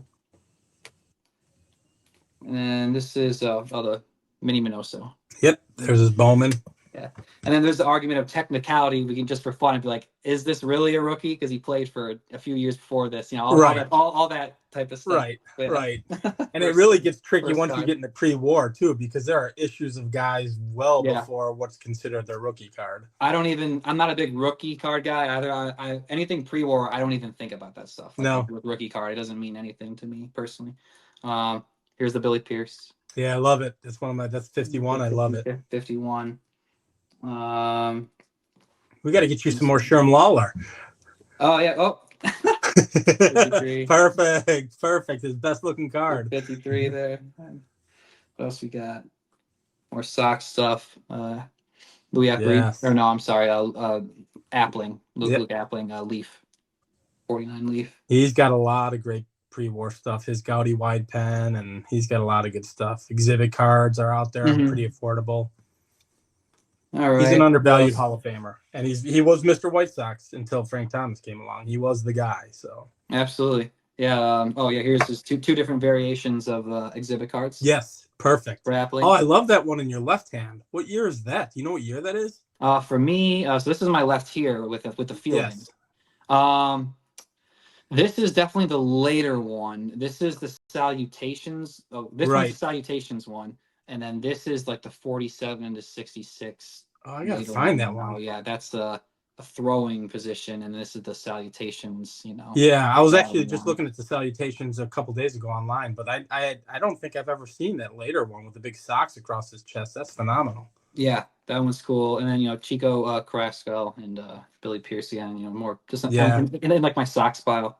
and this is the Mini Minoso. Yep, there's his Bowman. Yeah. And then there's the argument of technicality. We can just for fun be like, is this really a rookie? Because he played for a few years before this, Right. all that type of stuff. Right, Yeah. right. And it really gets tricky once you card. get into pre-war too, because there are issues of guys well Yeah. before what's considered their rookie card. I'm not a big rookie card guy either. Anything pre-war, I don't even think about that stuff. Like No. with rookie card, it doesn't mean anything to me personally. Here's the Billy Pierce. Yeah, I love it. That's that's 51. I love it. 51. We got to get you some more Sherm Lawler. Oh yeah. Oh. 53. Perfect. His best looking card. 53 there. What else we got? More Sox stuff. Louis Apple. Yes. Or no, I'm sorry. Appling. Yep. Luke Appling. Leaf. 49 Leaf. He's got a lot of great pre-war stuff. His Gaudy wide pen, and he's got a lot of good stuff. Exhibit cards are out there, pretty affordable. All right. He's an undervalued Hall of Famer, and he was Mr. White Sox until Frank Thomas came along. He was the guy. So absolutely, yeah. Here's just two different variations of exhibit cards. Yes, perfect. For Appling. Oh, I love that one in your left hand. What year is that? Do you know what year that is? For me, so this is my left here with the fielding. Yes. This is definitely the later one. This is the Salutations. Oh, this one's the Salutations one. And then this is like the 47 to 66. Oh, I gotta find that one. Oh yeah, that's a throwing position, and this is the Salutations. Yeah, I was actually just looking at the Salutations a couple days ago online, but I don't think I've ever seen that later one with the big socks across his chest. That's phenomenal. Yeah, that one's cool. And then Chico Carrasco and Billy Pierce again. More just and then like my Sox pile.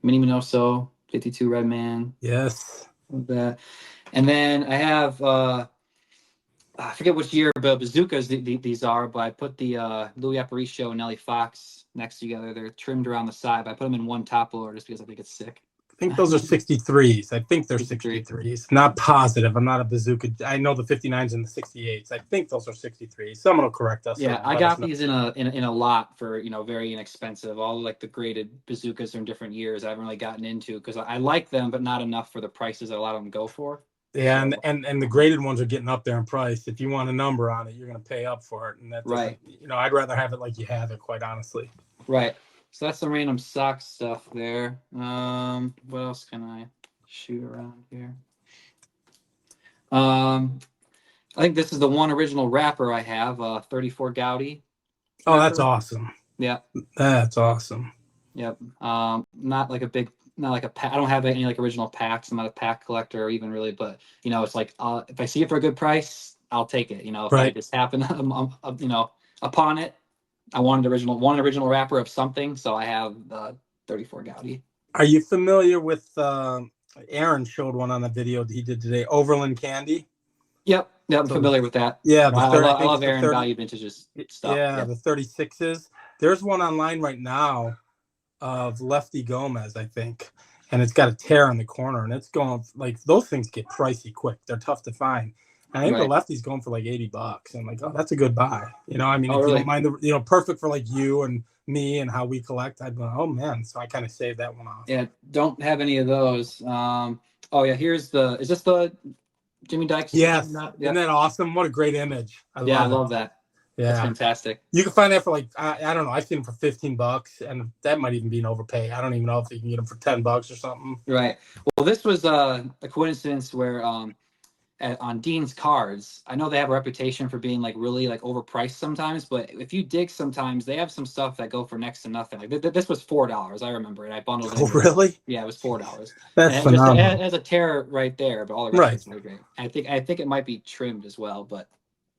Mini Minoso, 52 Redman. Yes. That, and then I have I forget which year bazookas these are, but I put the Louis Aparicio and Nelly Fox next together. They're trimmed around the side, but I put them in one top loader just because I think it's sick. I think those are 63s. I think they're 63s. Not positive. I'm not a bazooka. I know the 59s and the 68s. I think those are 63s. Someone will correct us. Yeah, I got these in a lot for very inexpensive. All like the graded bazookas from different years I haven't really gotten into because I like them, but not enough for the prices a lot of them go for. Yeah, and the graded ones are getting up there in price. If you want a number on it, you're going to pay up for it. And that right. I'd rather have it like you have it, quite honestly. Right. So that's some random sock stuff there. What else can I shoot around here? I think this is the one original wrapper I have, 34 Gaudy. Oh, that's awesome. Yeah. That's awesome. Yep. Not like a pack. I don't have any like original packs. I'm not a pack collector even really, but it's like if I see it for a good price, I'll take it. If I just happen upon it. I wanted one original wrapper of something, so I have 34 Gaudy. Are you familiar with Aaron showed one on the video he did today, Overland Candy? Yep, I'm familiar with that. Yeah, I love Aaron value vintages stuff. Yeah, the 36s. There's one online right now of Lefty Gomez, I think, and it's got a tear in the corner, and it's going like those things get pricey quick. They're tough to find. I think the Lefty's going for like $80. I'm like, oh, that's a good buy. I mean, if you don't mind, perfect for like you and me and how we collect. I'd go, oh man. So I kind of saved that one off. Yeah, don't have any of those. Oh yeah, is this the Jimmy Dykes? Yes. Isn't that awesome? What a great image. I love that. Yeah, that's fantastic. You can find that for like I don't know. I've seen them for $15, and that might even be an overpay. I don't even know if you can get them for $10 or something. Right. Well, this was a coincidence where on Dean's cards, I know they have a reputation for being like really like overpriced sometimes, but if you dig sometimes, they have some stuff that go for next to nothing. Like this was $4, I remember, and I bundled it Oh, in with really? yeah, it was $4, That's and it just it phenomenal. has a tear right there, but all the rest of Right. it's really great. I think it might be trimmed as well, but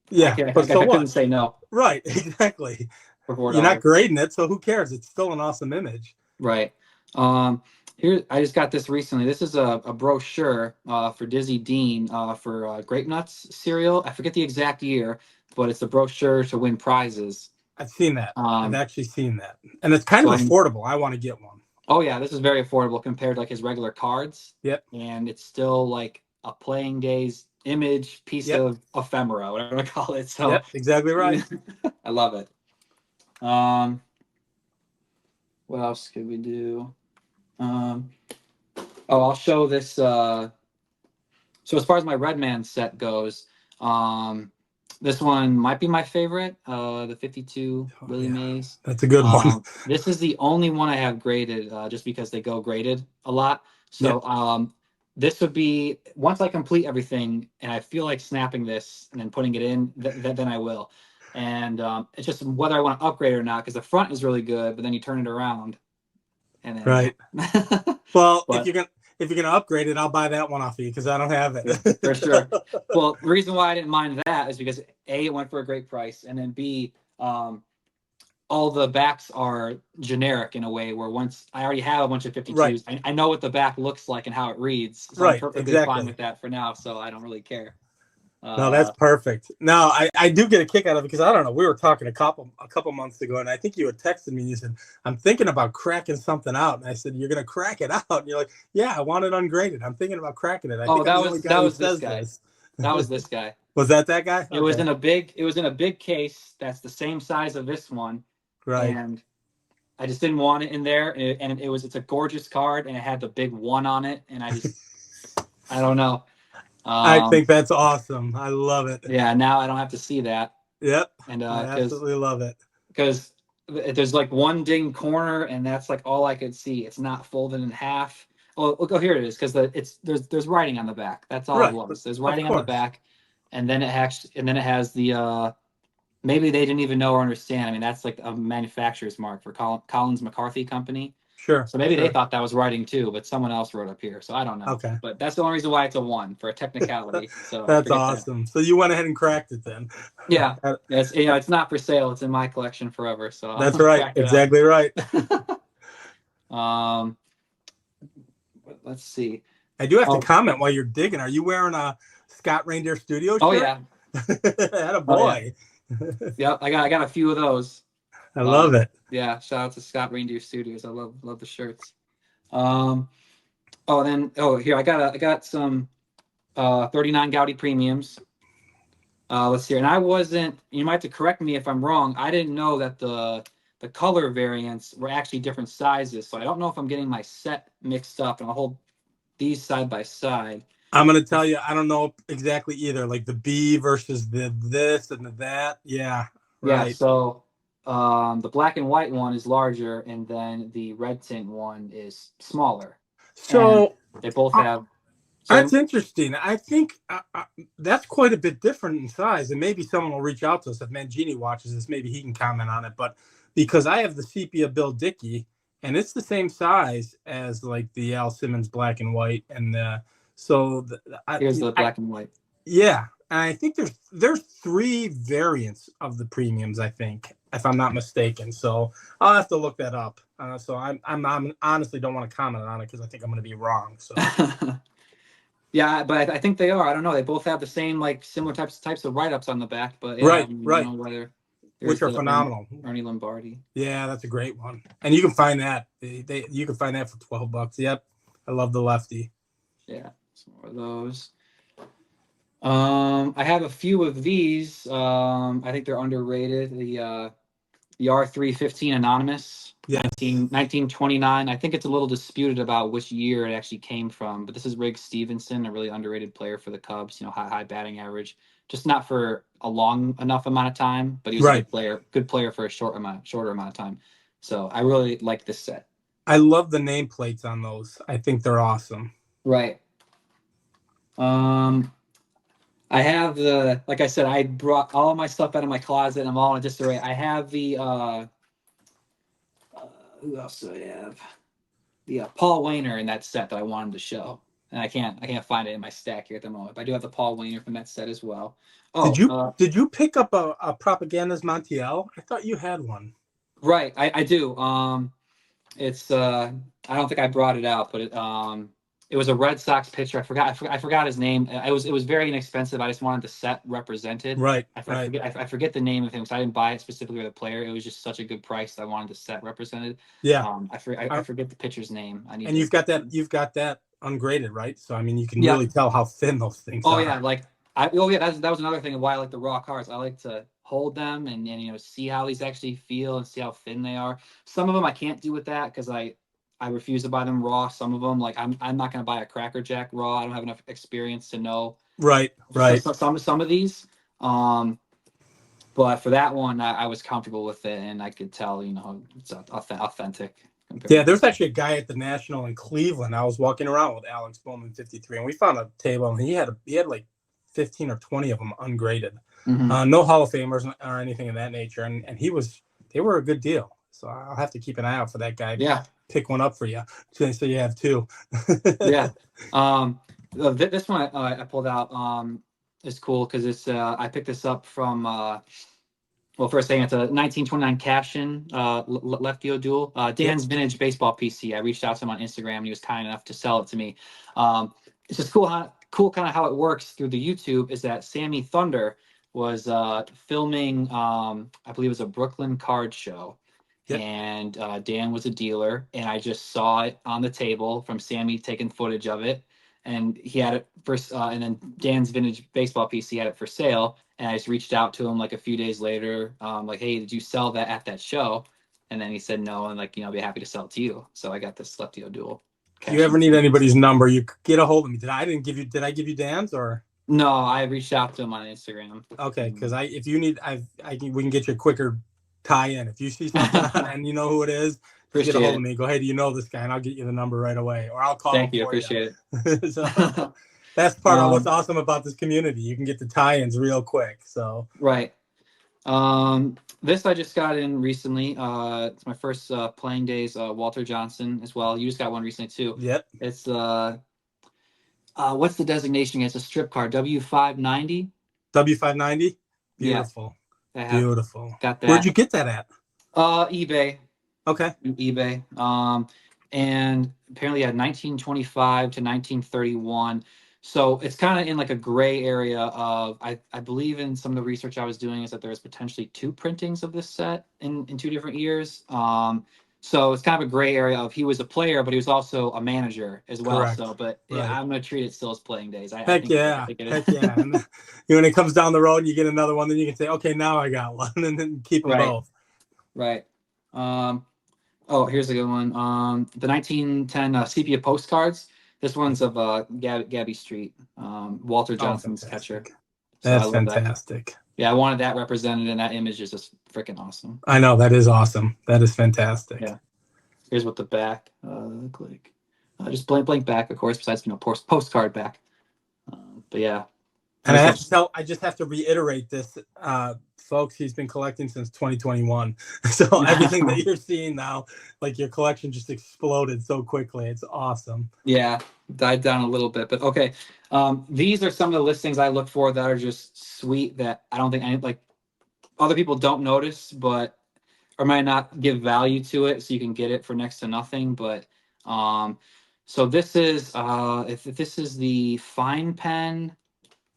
Yeah, but so I couldn't what? say no Right, exactly. for four You're not dollars. grading it, so who cares? It's still an awesome image. Right. Um, Here I just got this recently. This is a brochure for Dizzy Dean for Grape Nuts cereal. I forget the exact year, but it's a brochure to win prizes. I've seen that. I've Um, actually seen that. And it's kind so of I'm affordable. I want to get one. oh yeah, this is very affordable compared to like his regular cards, Yep. and it's still like a playing days image piece Yep. of ephemera, whatever I call it. So Yep. Exactly right. I love it. Um, what else could we do? Um, oh, I'll show this. So as far as my Redman set goes, this one might be my favorite, the 52 Oh, Willie yeah. Mays. That's a good one. This is the only one I have graded, just because they go graded a lot. Yep. So this would be once I complete everything and I feel like snapping this and then putting it in, then I will. And it's just whether I want to upgrade it or not, because the front is really good, but then you turn it around and then Right. Well, but if you're gonna upgrade it, I'll buy that one off of you because I don't have yeah, it. for sure. Well, the reason why I didn't mind that is because A, it went for a great price, and then B, all the backs are generic in a way where once I already have a bunch of Right. 52s, I know what the back looks like and how it reads, so I'm Right. perfectly fine Exactly. with that for now. So I don't really care. No, that's Uh, perfect. No, I do get a kick out of it because I don't know. We were talking a couple months ago, and I think you had texted me and you said, "I'm thinking about cracking something out." And I said, "You're gonna crack it out?" And you're like, "Yeah, I want it ungraded. I'm thinking about cracking it." I oh, think I'm the only guy that who was this says guy. this. That was this guy. Was that guy? Okay. It was in a big case that's the same size of this one, Right. and I just didn't want it in there, and it's a gorgeous card, and it had the big one on it, and I don't know. I Um, think that's awesome. I love it. yeah, now I don't have to see that, Yep. and I absolutely love it. because there's like one ding corner, and that's like all I could see. It's not folded in half. Oh, look, oh, here it is, because there's writing on the back. That's all it Right. was. There's Of writing on the course. back, and then it has the maybe they didn't even know or understand. I mean, that's like a manufacturer's mark for Collins McCarthy Company. Sure. So maybe they Sure. thought that was writing too, but someone else wrote up here. So I don't know. Okay. But that's the only reason why it's a one for a technicality. So That's forget that. awesome. So you went ahead and cracked it then. Yeah. It's it's not for sale. It's in my collection forever. So That's I'll right. crack it out. Exactly right. um, let's see. I do have to Oh, comment while you're digging. Are you wearing a Scott Reindeer Studio oh shirt? yeah. That a Oh yeah. boy. Yep. I got a few of those. I love it. Yeah. Shout out to Scott Reindeer Studios. I love the shirts. Um. Here I got some 39 Gaudi premiums. Let's see. And I wasn't. You might have to correct me if I'm wrong. I didn't know that the color variants were actually different sizes. So I don't know if I'm getting my set mixed up. And I'll hold these side by side. I'm gonna tell you, I don't know exactly either. Like the B versus the this and the that. Yeah, Yeah. right. So the black and white one is larger, and then the red tint one is smaller. And So they both uh, have. that's So interesting. I think that's quite a bit different in size, and maybe someone will reach out to us if Mangini watches this. Maybe he can comment on it. But because I have the sepia Bill Dickey, and it's the same size as like the Al Simmons black and white, and so the, here's the I black and white. yeah, and I think there's three variants of the premiums. I think, if I'm not mistaken. So I'll have to look that up. So I'm honestly don't want to comment on it because I think I'm going to be wrong. So Yeah, but I think they are. I don't know. They both have the same like similar types of write ups on the back. But yeah, I right, don't right, know whether which there's are the phenomenal. Ernie Lombardi. Yeah, that's a great one, and you can find that. You can find that for $12. Yep, I love the lefty. Yeah, some more of those. I have a few of these. I think they're underrated. The R315 Anonymous, Yes, 1929. I think it's a little disputed about which year it actually came from, but this is Riggs Stevenson, a really underrated player for the Cubs. You know, high batting average, just not for a long enough amount of time, but he was a right. good player for a shorter amount of time. So I really like this set. I love the nameplates on those. I think they're awesome. Right. Um, I have the, like I said, I brought all my stuff out of my closet and I'm all in disarray. I have the, who else do I have? The Paul Wayner in that set that I wanted to show. And I can't find it in my stack here at the moment. But I do have the Paul Wayner from that set as well. Did Oh, you pick up a Propaganda's Montiel? I thought you had one. right. I do. It's I don't think I brought it out, but it was a Red Sox pitcher. I forgot his name. It was very inexpensive. I just wanted the set represented. Right, I right. forget I forget the name of him because I didn't buy it specifically for the player. It was just such a good price that I wanted the set represented. Yeah. I forget the pitcher's name. I need And to. you've got that ungraded, right? So I mean, you can Yeah. really tell how thin those things Oh are. yeah, like that was another thing of why I like the raw cards. I like to hold them and see how these actually feel and see how thin they are. Some of them I can't do with that because I refuse to buy them raw. Some of them, like I'm not gonna buy a Cracker Jack raw. I don't have enough experience to know Right, right. some of these. But for that one, I was comfortable with it and I could tell it's authentic. Yeah, there's actually a guy at the National in Cleveland. I was walking around with Alex Bowman 53, and we found a table, and he had like 15 or 20 of them ungraded. Mm-hmm. No Hall of Famers or anything of that nature, and they were a good deal. So I'll have to keep an eye out for that guy. Yeah. Pick one up for you, so you have two. Yeah. This one I pulled out is cool because it's I picked this up from well, first thing, it's a 1929 Cashin Lefty duel. Dan's Yep. Vintage Baseball PC. I reached out to him on Instagram and he was kind enough to sell it to me. It's just cool kind of how it works through the YouTube is that Sammy Thunder was filming, I believe it was a Brooklyn card show. Yep. And Dan was a dealer, and I just saw it on the table from Sammy taking footage of it. And he had it first, and then Dan's Vintage Baseball PC had it for sale. And I just reached out to him like a few days later, like, hey, did you sell that at that show? And then he said no, and like, I'll be happy to sell it to you. So I got this Leptio duel. If you ever need anybody's number, you get a hold of me. Did I give you Dan's or? No, I reached out to him on Instagram. Okay, because if you need, we can get you a quicker tie-in. If you see something and you know who it is, get a hold of me. Go, hey, do you know this guy? And I'll get you the number right away, or I'll call him. Thank you, appreciate it. So that's part of what's awesome about this community. You can get the tie-ins real quick. So right. This I just got in recently. It's my first playing days. Walter Johnson as well. You just got one recently too. Yep. It's what's the designation? It's a strip card. W590. W590. Beautiful. Yeah, beautiful. Got that. Where'd you get that at? eBay. Okay. eBay. And apparently had 1925 to 1931. So it's kind of in like a gray area of I believe in some of the research I was doing is that there's potentially two printings of this set in 2 different years. So it's kind of a gray area of he was a player, but he was also a manager as well. Correct. So, but right. Yeah, I'm gonna treat it still as playing days. Heck yeah. And when it comes down the road and you get another one, then you can say, okay, now I got one, and then keep them both. Right. Oh, here's a good one. The 1910 sepia postcards. This one's of Gabby Street, Walter Johnson's catcher. So that's fantastic. That. Yeah, I wanted that represented, and that image is just freaking awesome. I know, that is awesome. That is fantastic. Yeah. Here's what the back look like. Just blank back, of course. Besides, postcard back. But yeah. And I just have to reiterate this, folks. He's been collecting since 2021, so everything that you're seeing now, like your collection, just exploded so quickly. It's awesome. Yeah, died down a little bit, but okay. These are some of the listings I look for that are just sweet. That I don't think other people don't notice, but or might not give value to it, so you can get it for next to nothing. But so this is if this is the fine pen.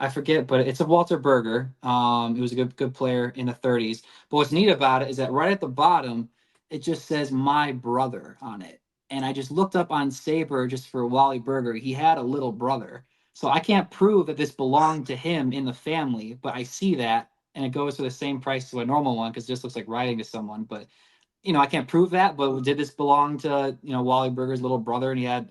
I forget, but it's a Walter Berger. He was a good player in the 30s. But what's neat about it is that right at the bottom, it just says "My Brother" on it. And I just looked up on Saber just for Wally Berger. He had a little brother, so I can't prove that this belonged to him in the family. But I see that, and it goes for the same price to a normal one because it just looks like writing to someone. But I can't prove that. But did this belong to Wally Berger's little brother? And he had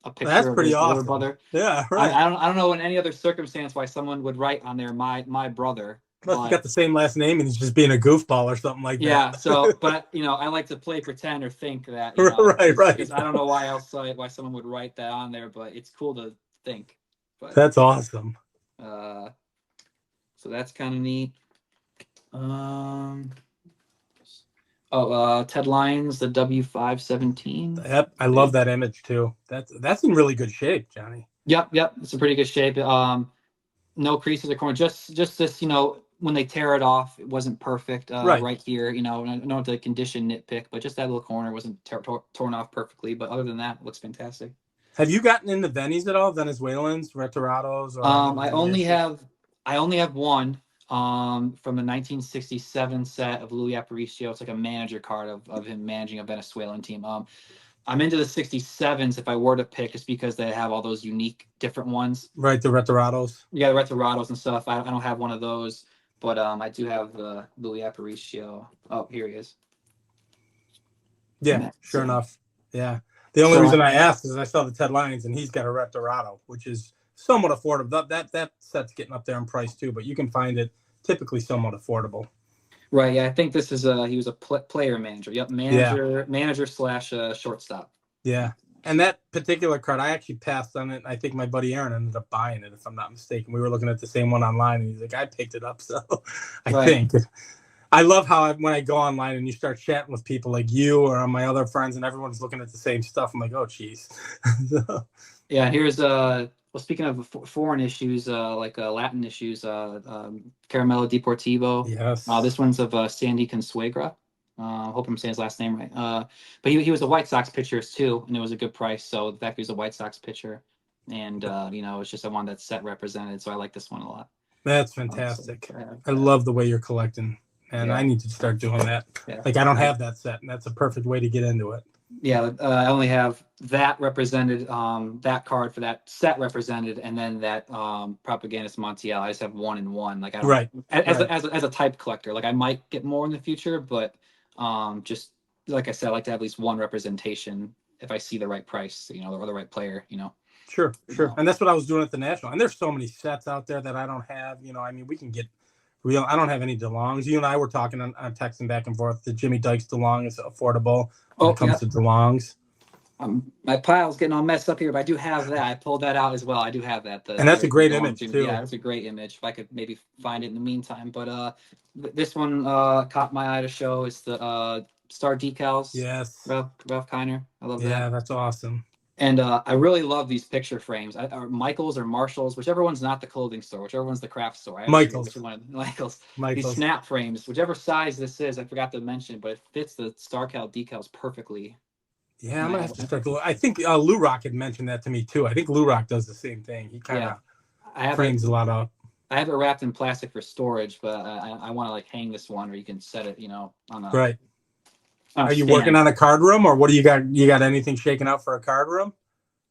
a picture of his older brother. Yeah, right. I don't know in any other circumstance why someone would write on there my brother. Unless he got the same last name and he's just being a goofball or something like that. Yeah. So, but I like to play pretend or think that. Right. Because I don't know why someone would write that on there, but it's cool to think. But that's awesome. So that's kind of neat. Ted Lyons, the W517. Yep, I love that image too. That's in really good shape, Johnny. Yep, it's in pretty good shape. No creases or corners. Just this, when they tear it off, it wasn't perfect. Right. Right here, and I don't have the condition nitpick, but just that little corner wasn't torn off perfectly. But other than that, it looks fantastic. Have you gotten into Venis at all? Venezuelans, Retorados, or I only have one from the 1967 set of Louis Aparicio. It's like a manager card of him managing a Venezuelan team. I'm into the 67s if I were to pick, just because they have all those unique different ones. Right, the Retorados. Yeah, the Retorados and stuff. I don't have one of those, but I do have the Louis Aparicio. Oh, here he is. Yeah, sure enough. Yeah. The only reason I asked is I saw the Ted Lyons, and he's got a Retorado, which is somewhat affordable. That set's getting up there in price too, but you can find it typically somewhat affordable. Right. Yeah, I think this is he was a player manager. Yep, manager slash shortstop. Yeah. And that particular card, I actually passed on it. I think my buddy Aaron ended up buying it, if I'm not mistaken. We were looking at the same one online, and he's like, I picked it up. So I think I love how when I go online and you start chatting with people like you or my other friends, and everyone's looking at the same stuff. I'm like, oh, geez. Yeah, here's speaking of foreign issues, like Latin issues, Caramello Deportivo. Yes. This one's of Sandy Consuegra. Hope I'm saying his last name right. But he was a White Sox pitcher too, and it was a good price. So the fact he was a White Sox pitcher, and it's just I wanted that set represented, so I like this one a lot. That's fantastic. I love the way you're collecting, and I need to start doing that. Yeah. Like I don't have that set, and that's a perfect way to get into it. Yeah, I only have that represented, that card for that set represented, and then that Propagandist Montiel. I just have 1 and 1. Like I don't, as a type collector, like I might get more in the future, but just like I said, I like to have at least one representation if I see the right price, or the right player, Sure. And that's what I was doing at the National. And there's so many sets out there that I don't have. I mean, we can get real. I don't have any DeLongs. You and I were talking on texting back and forth. The Jimmy Dykes DeLong is affordable when it comes to DeLongs. My pile's getting all messed up here, but I do have that. I pulled that out as well. I do have that. And that's a great image too. Yeah, that's a great image. If I could maybe find it in the meantime. But this one caught my eye to show. It's the Star Decals. Yes. Ralph Kiner. I love that. Yeah, that's awesome. And I really love these picture frames. Michael's or Marshall's, whichever one's not the clothing store, whichever one's the craft store. Michael's. These snap frames, whichever size this is, I forgot to mention, but it fits the StarCal decals perfectly. Yeah, I'm gonna have to start to look. I think Lou Rock had mentioned that to me too. I think Lou Rock does the same thing. He kind of frames a lot up. I have it wrapped in plastic for storage, but I want to like hang this one, or you can set it, on a right. Are you working on a card room, or what do you got? You got anything shaken out for a card room?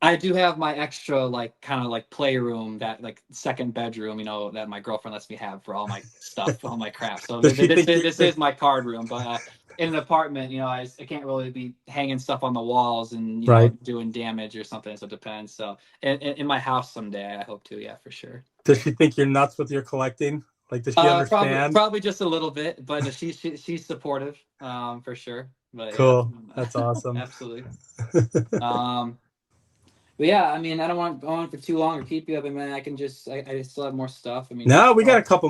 I do have my extra kind of playroom, that second bedroom, that my girlfriend lets me have for all my stuff, all my crap. So this is my card room, but in an apartment, I can't really be hanging stuff on the walls and doing damage or something. So it depends. So in my house someday, I hope to. Yeah, for sure. Does she think you're nuts with your collecting? Like, does she understand? Probably just a little bit, but she's supportive, for sure. But cool. Yeah. That's awesome. Absolutely. But yeah, I mean, I don't want going for too long or keep you up. I mean, I still have more stuff. I mean, no, we got a couple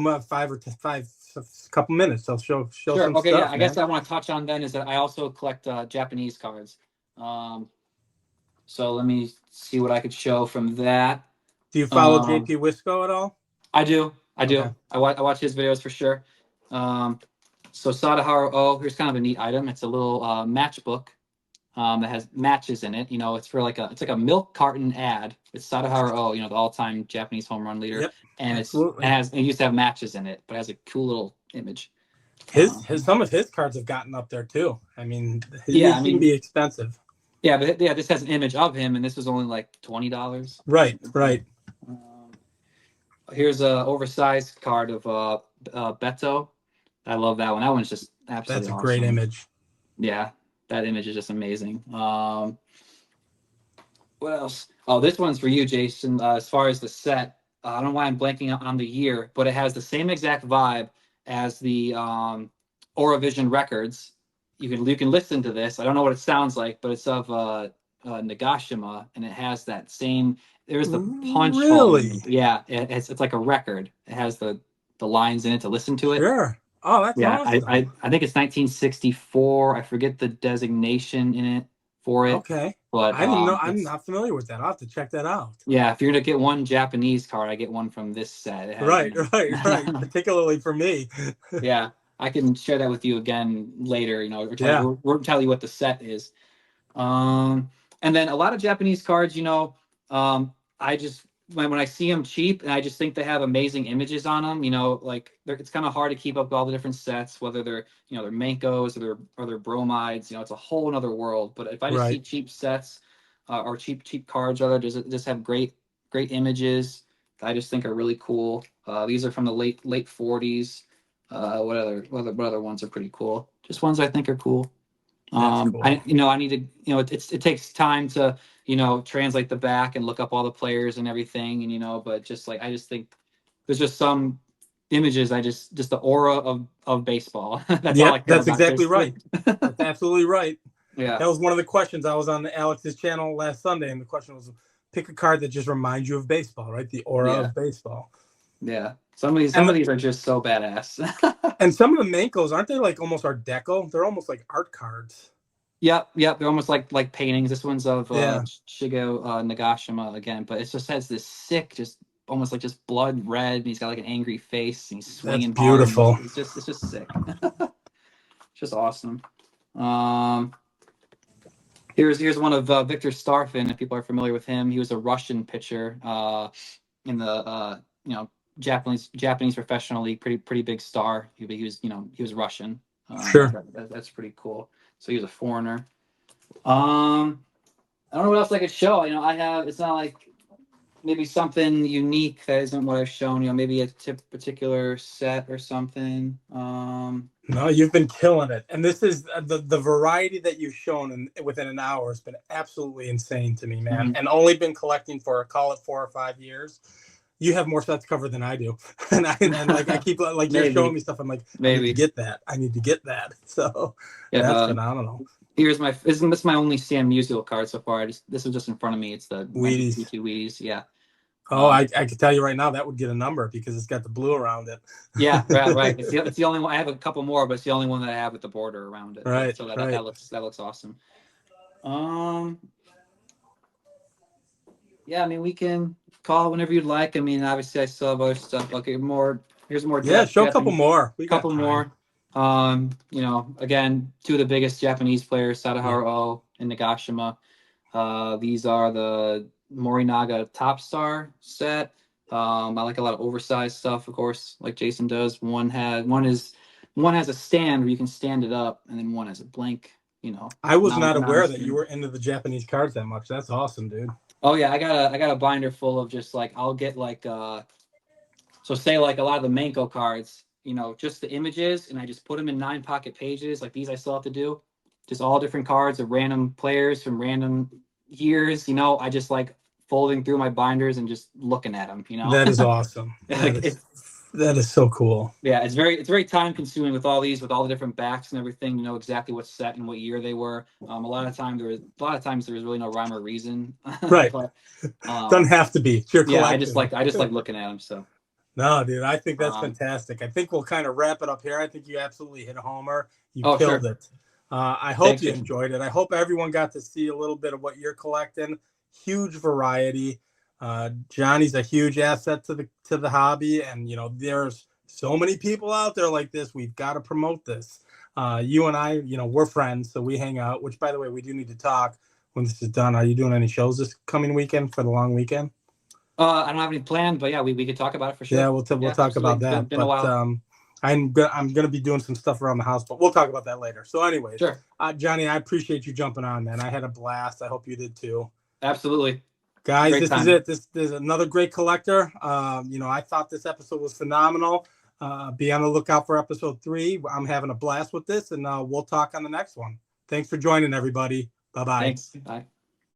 couple minutes. So show sure. Some okay, stuff, yeah. I guess I want to touch on then is that I also collect Japanese cards. So let me see what I could show from that. Do you follow JP Wisco at all? I do. Okay. I watch his videos for sure. So Sadaharu here's kind of a neat item. It's a little matchbook. That has matches in it. It's for it's like a milk carton ad. It's Sadaharu the all-time Japanese home run leader. Yep, and it used to have matches in it, but it has a cool little image. Some of his cards have gotten up there too. I mean, he can be expensive. Yeah, but this has an image of him, and this was only like $20. Right. Here's a oversized card of Beto. I love that one. That one's just absolutely awesome. Great image. Yeah. That image is just amazing. What else? Oh, this one's for you, Jason. As far as the set, I don't know why I'm blanking on the year, but it has the same exact vibe as the Auravision records. You can listen to this. I don't know what it sounds like, but it's of Nagashima, and it has that same. There's the punch. Really? Yeah, it's like a record. It has the the lines in it to listen to it. Sure. Oh, that's Yeah, awesome. I think it's 1964. I forget the designation in it for it. Okay. But I didn't know. I'm not familiar with that. I'll have to check that out. yeah, if you're gonna get one Japanese card, I get one from this set. It has, Right. Particularly for me. Yeah, I can share that with you again later. Or Yeah. we'll tell you what the set is. Um, and then a lot of Japanese cards, I just when I see them cheap, and I just think they have amazing images on them. Like it's kind of hard to keep up with all the different sets, whether they're they're Mankos or they're bromides. It's a whole other world. But if I just see cheap sets or cheap cards, rather, just have great images, I just think are really cool. These are from the late 40s. What other ones are pretty cool? Just ones I think are cool. Cool. I need to, it takes time to, translate the back and look up all the players and everything. And, but I just think there's just some images. Just the aura of baseball. That's all I care that's about. exactly right. That's absolutely right. Yeah. That was one of the questions. I was on Alex's channel last Sunday, and the question was, pick a card that just reminds you of baseball, right? The aura of baseball. Yeah. Some of these are just so badass. And some of the Mankos, aren't they like almost Art Deco? They're almost like art cards. Yep. They're almost like paintings. This one's of Shigo Nagashima again, but it just has this sick, just almost like just blood red. And he's got like an angry face, and he's swinging. That's beautiful. It's just sick. It's just awesome. Here's one of Victor Starfin. If people are familiar with him, he was a Russian pitcher in the Japanese professional league. Pretty big star. He was Russian. Sure. That's pretty cool. So he was a foreigner. I don't know what else I could show. I have. It's not like maybe something unique that isn't what I've shown. Maybe a particular set or something. No, you've been killing it, and this is the variety that you've shown within an hour has been absolutely insane to me, man. Mm-hmm. And only been collecting for call it 4 or 5 years. You have more sets covered than I do, and I keep like you're showing me stuff. I'm like, maybe I need to get that. So that's phenomenal. Isn't this my only Sam Musial card so far? This is just in front of me. It's the Wheaties. Yeah. Oh, I can tell you right now that would get a number because it's got the blue around it. Yeah, right. It's the only one. I have a couple more, but it's the only one that I have with the border around it. Right. So that looks awesome. Yeah, we can call whenever you'd like. Obviously I still have other stuff. Okay, here's more. Yeah, show a couple more. Couple more. Again, two of the biggest Japanese players, Sadaharu and Nagashima. These are the Morinaga Top Star set. I like a lot of oversized stuff, of course, like Jason does. One has a stand where you can stand it up, and then one has a blank. I was not aware that you were into the Japanese cards that much. That's awesome, dude. Oh yeah, I got a binder full of just like I'll get like so say like a lot of the Manko cards, just the images, and I just put them in 9 pocket pages. Like these I still have to do. Just all different cards of random players from random years. I just like folding through my binders and just looking at them. That is awesome. That is so cool. Yeah, it's very time consuming with all the different backs and everything. To know exactly what set and what year they were. A lot of times there was really no rhyme or reason. Right. But, doesn't have to be. It's your collection. I just like looking at them. So. No, dude, I think that's fantastic. I think we'll kind of wrap it up here. I think you absolutely hit a homer. You killed it. I hope you enjoyed it. I hope everyone got to see a little bit of what you're collecting. Huge variety. Johnny's a huge asset to the hobby, and there's so many people out there like this. We've got to promote this. You and I, we're friends, so we hang out. Which, by the way, we do need to talk when this is done. Are you doing any shows this coming weekend for the long weekend? I don't have any planned, but yeah, we could talk about it for sure. Yeah, we'll talk about that. Been a while. I'm gonna be doing some stuff around the house, but we'll talk about that later. So, anyways, sure. Johnny, I appreciate you jumping on, man. I had a blast. I hope you did too. Absolutely. Guys, this is it. This is another great collector. I thought this episode was phenomenal. Be on the lookout for episode 3. I'm having a blast with this, and we'll talk on the next one. Thanks for joining, everybody. Bye-bye. Thanks. Bye.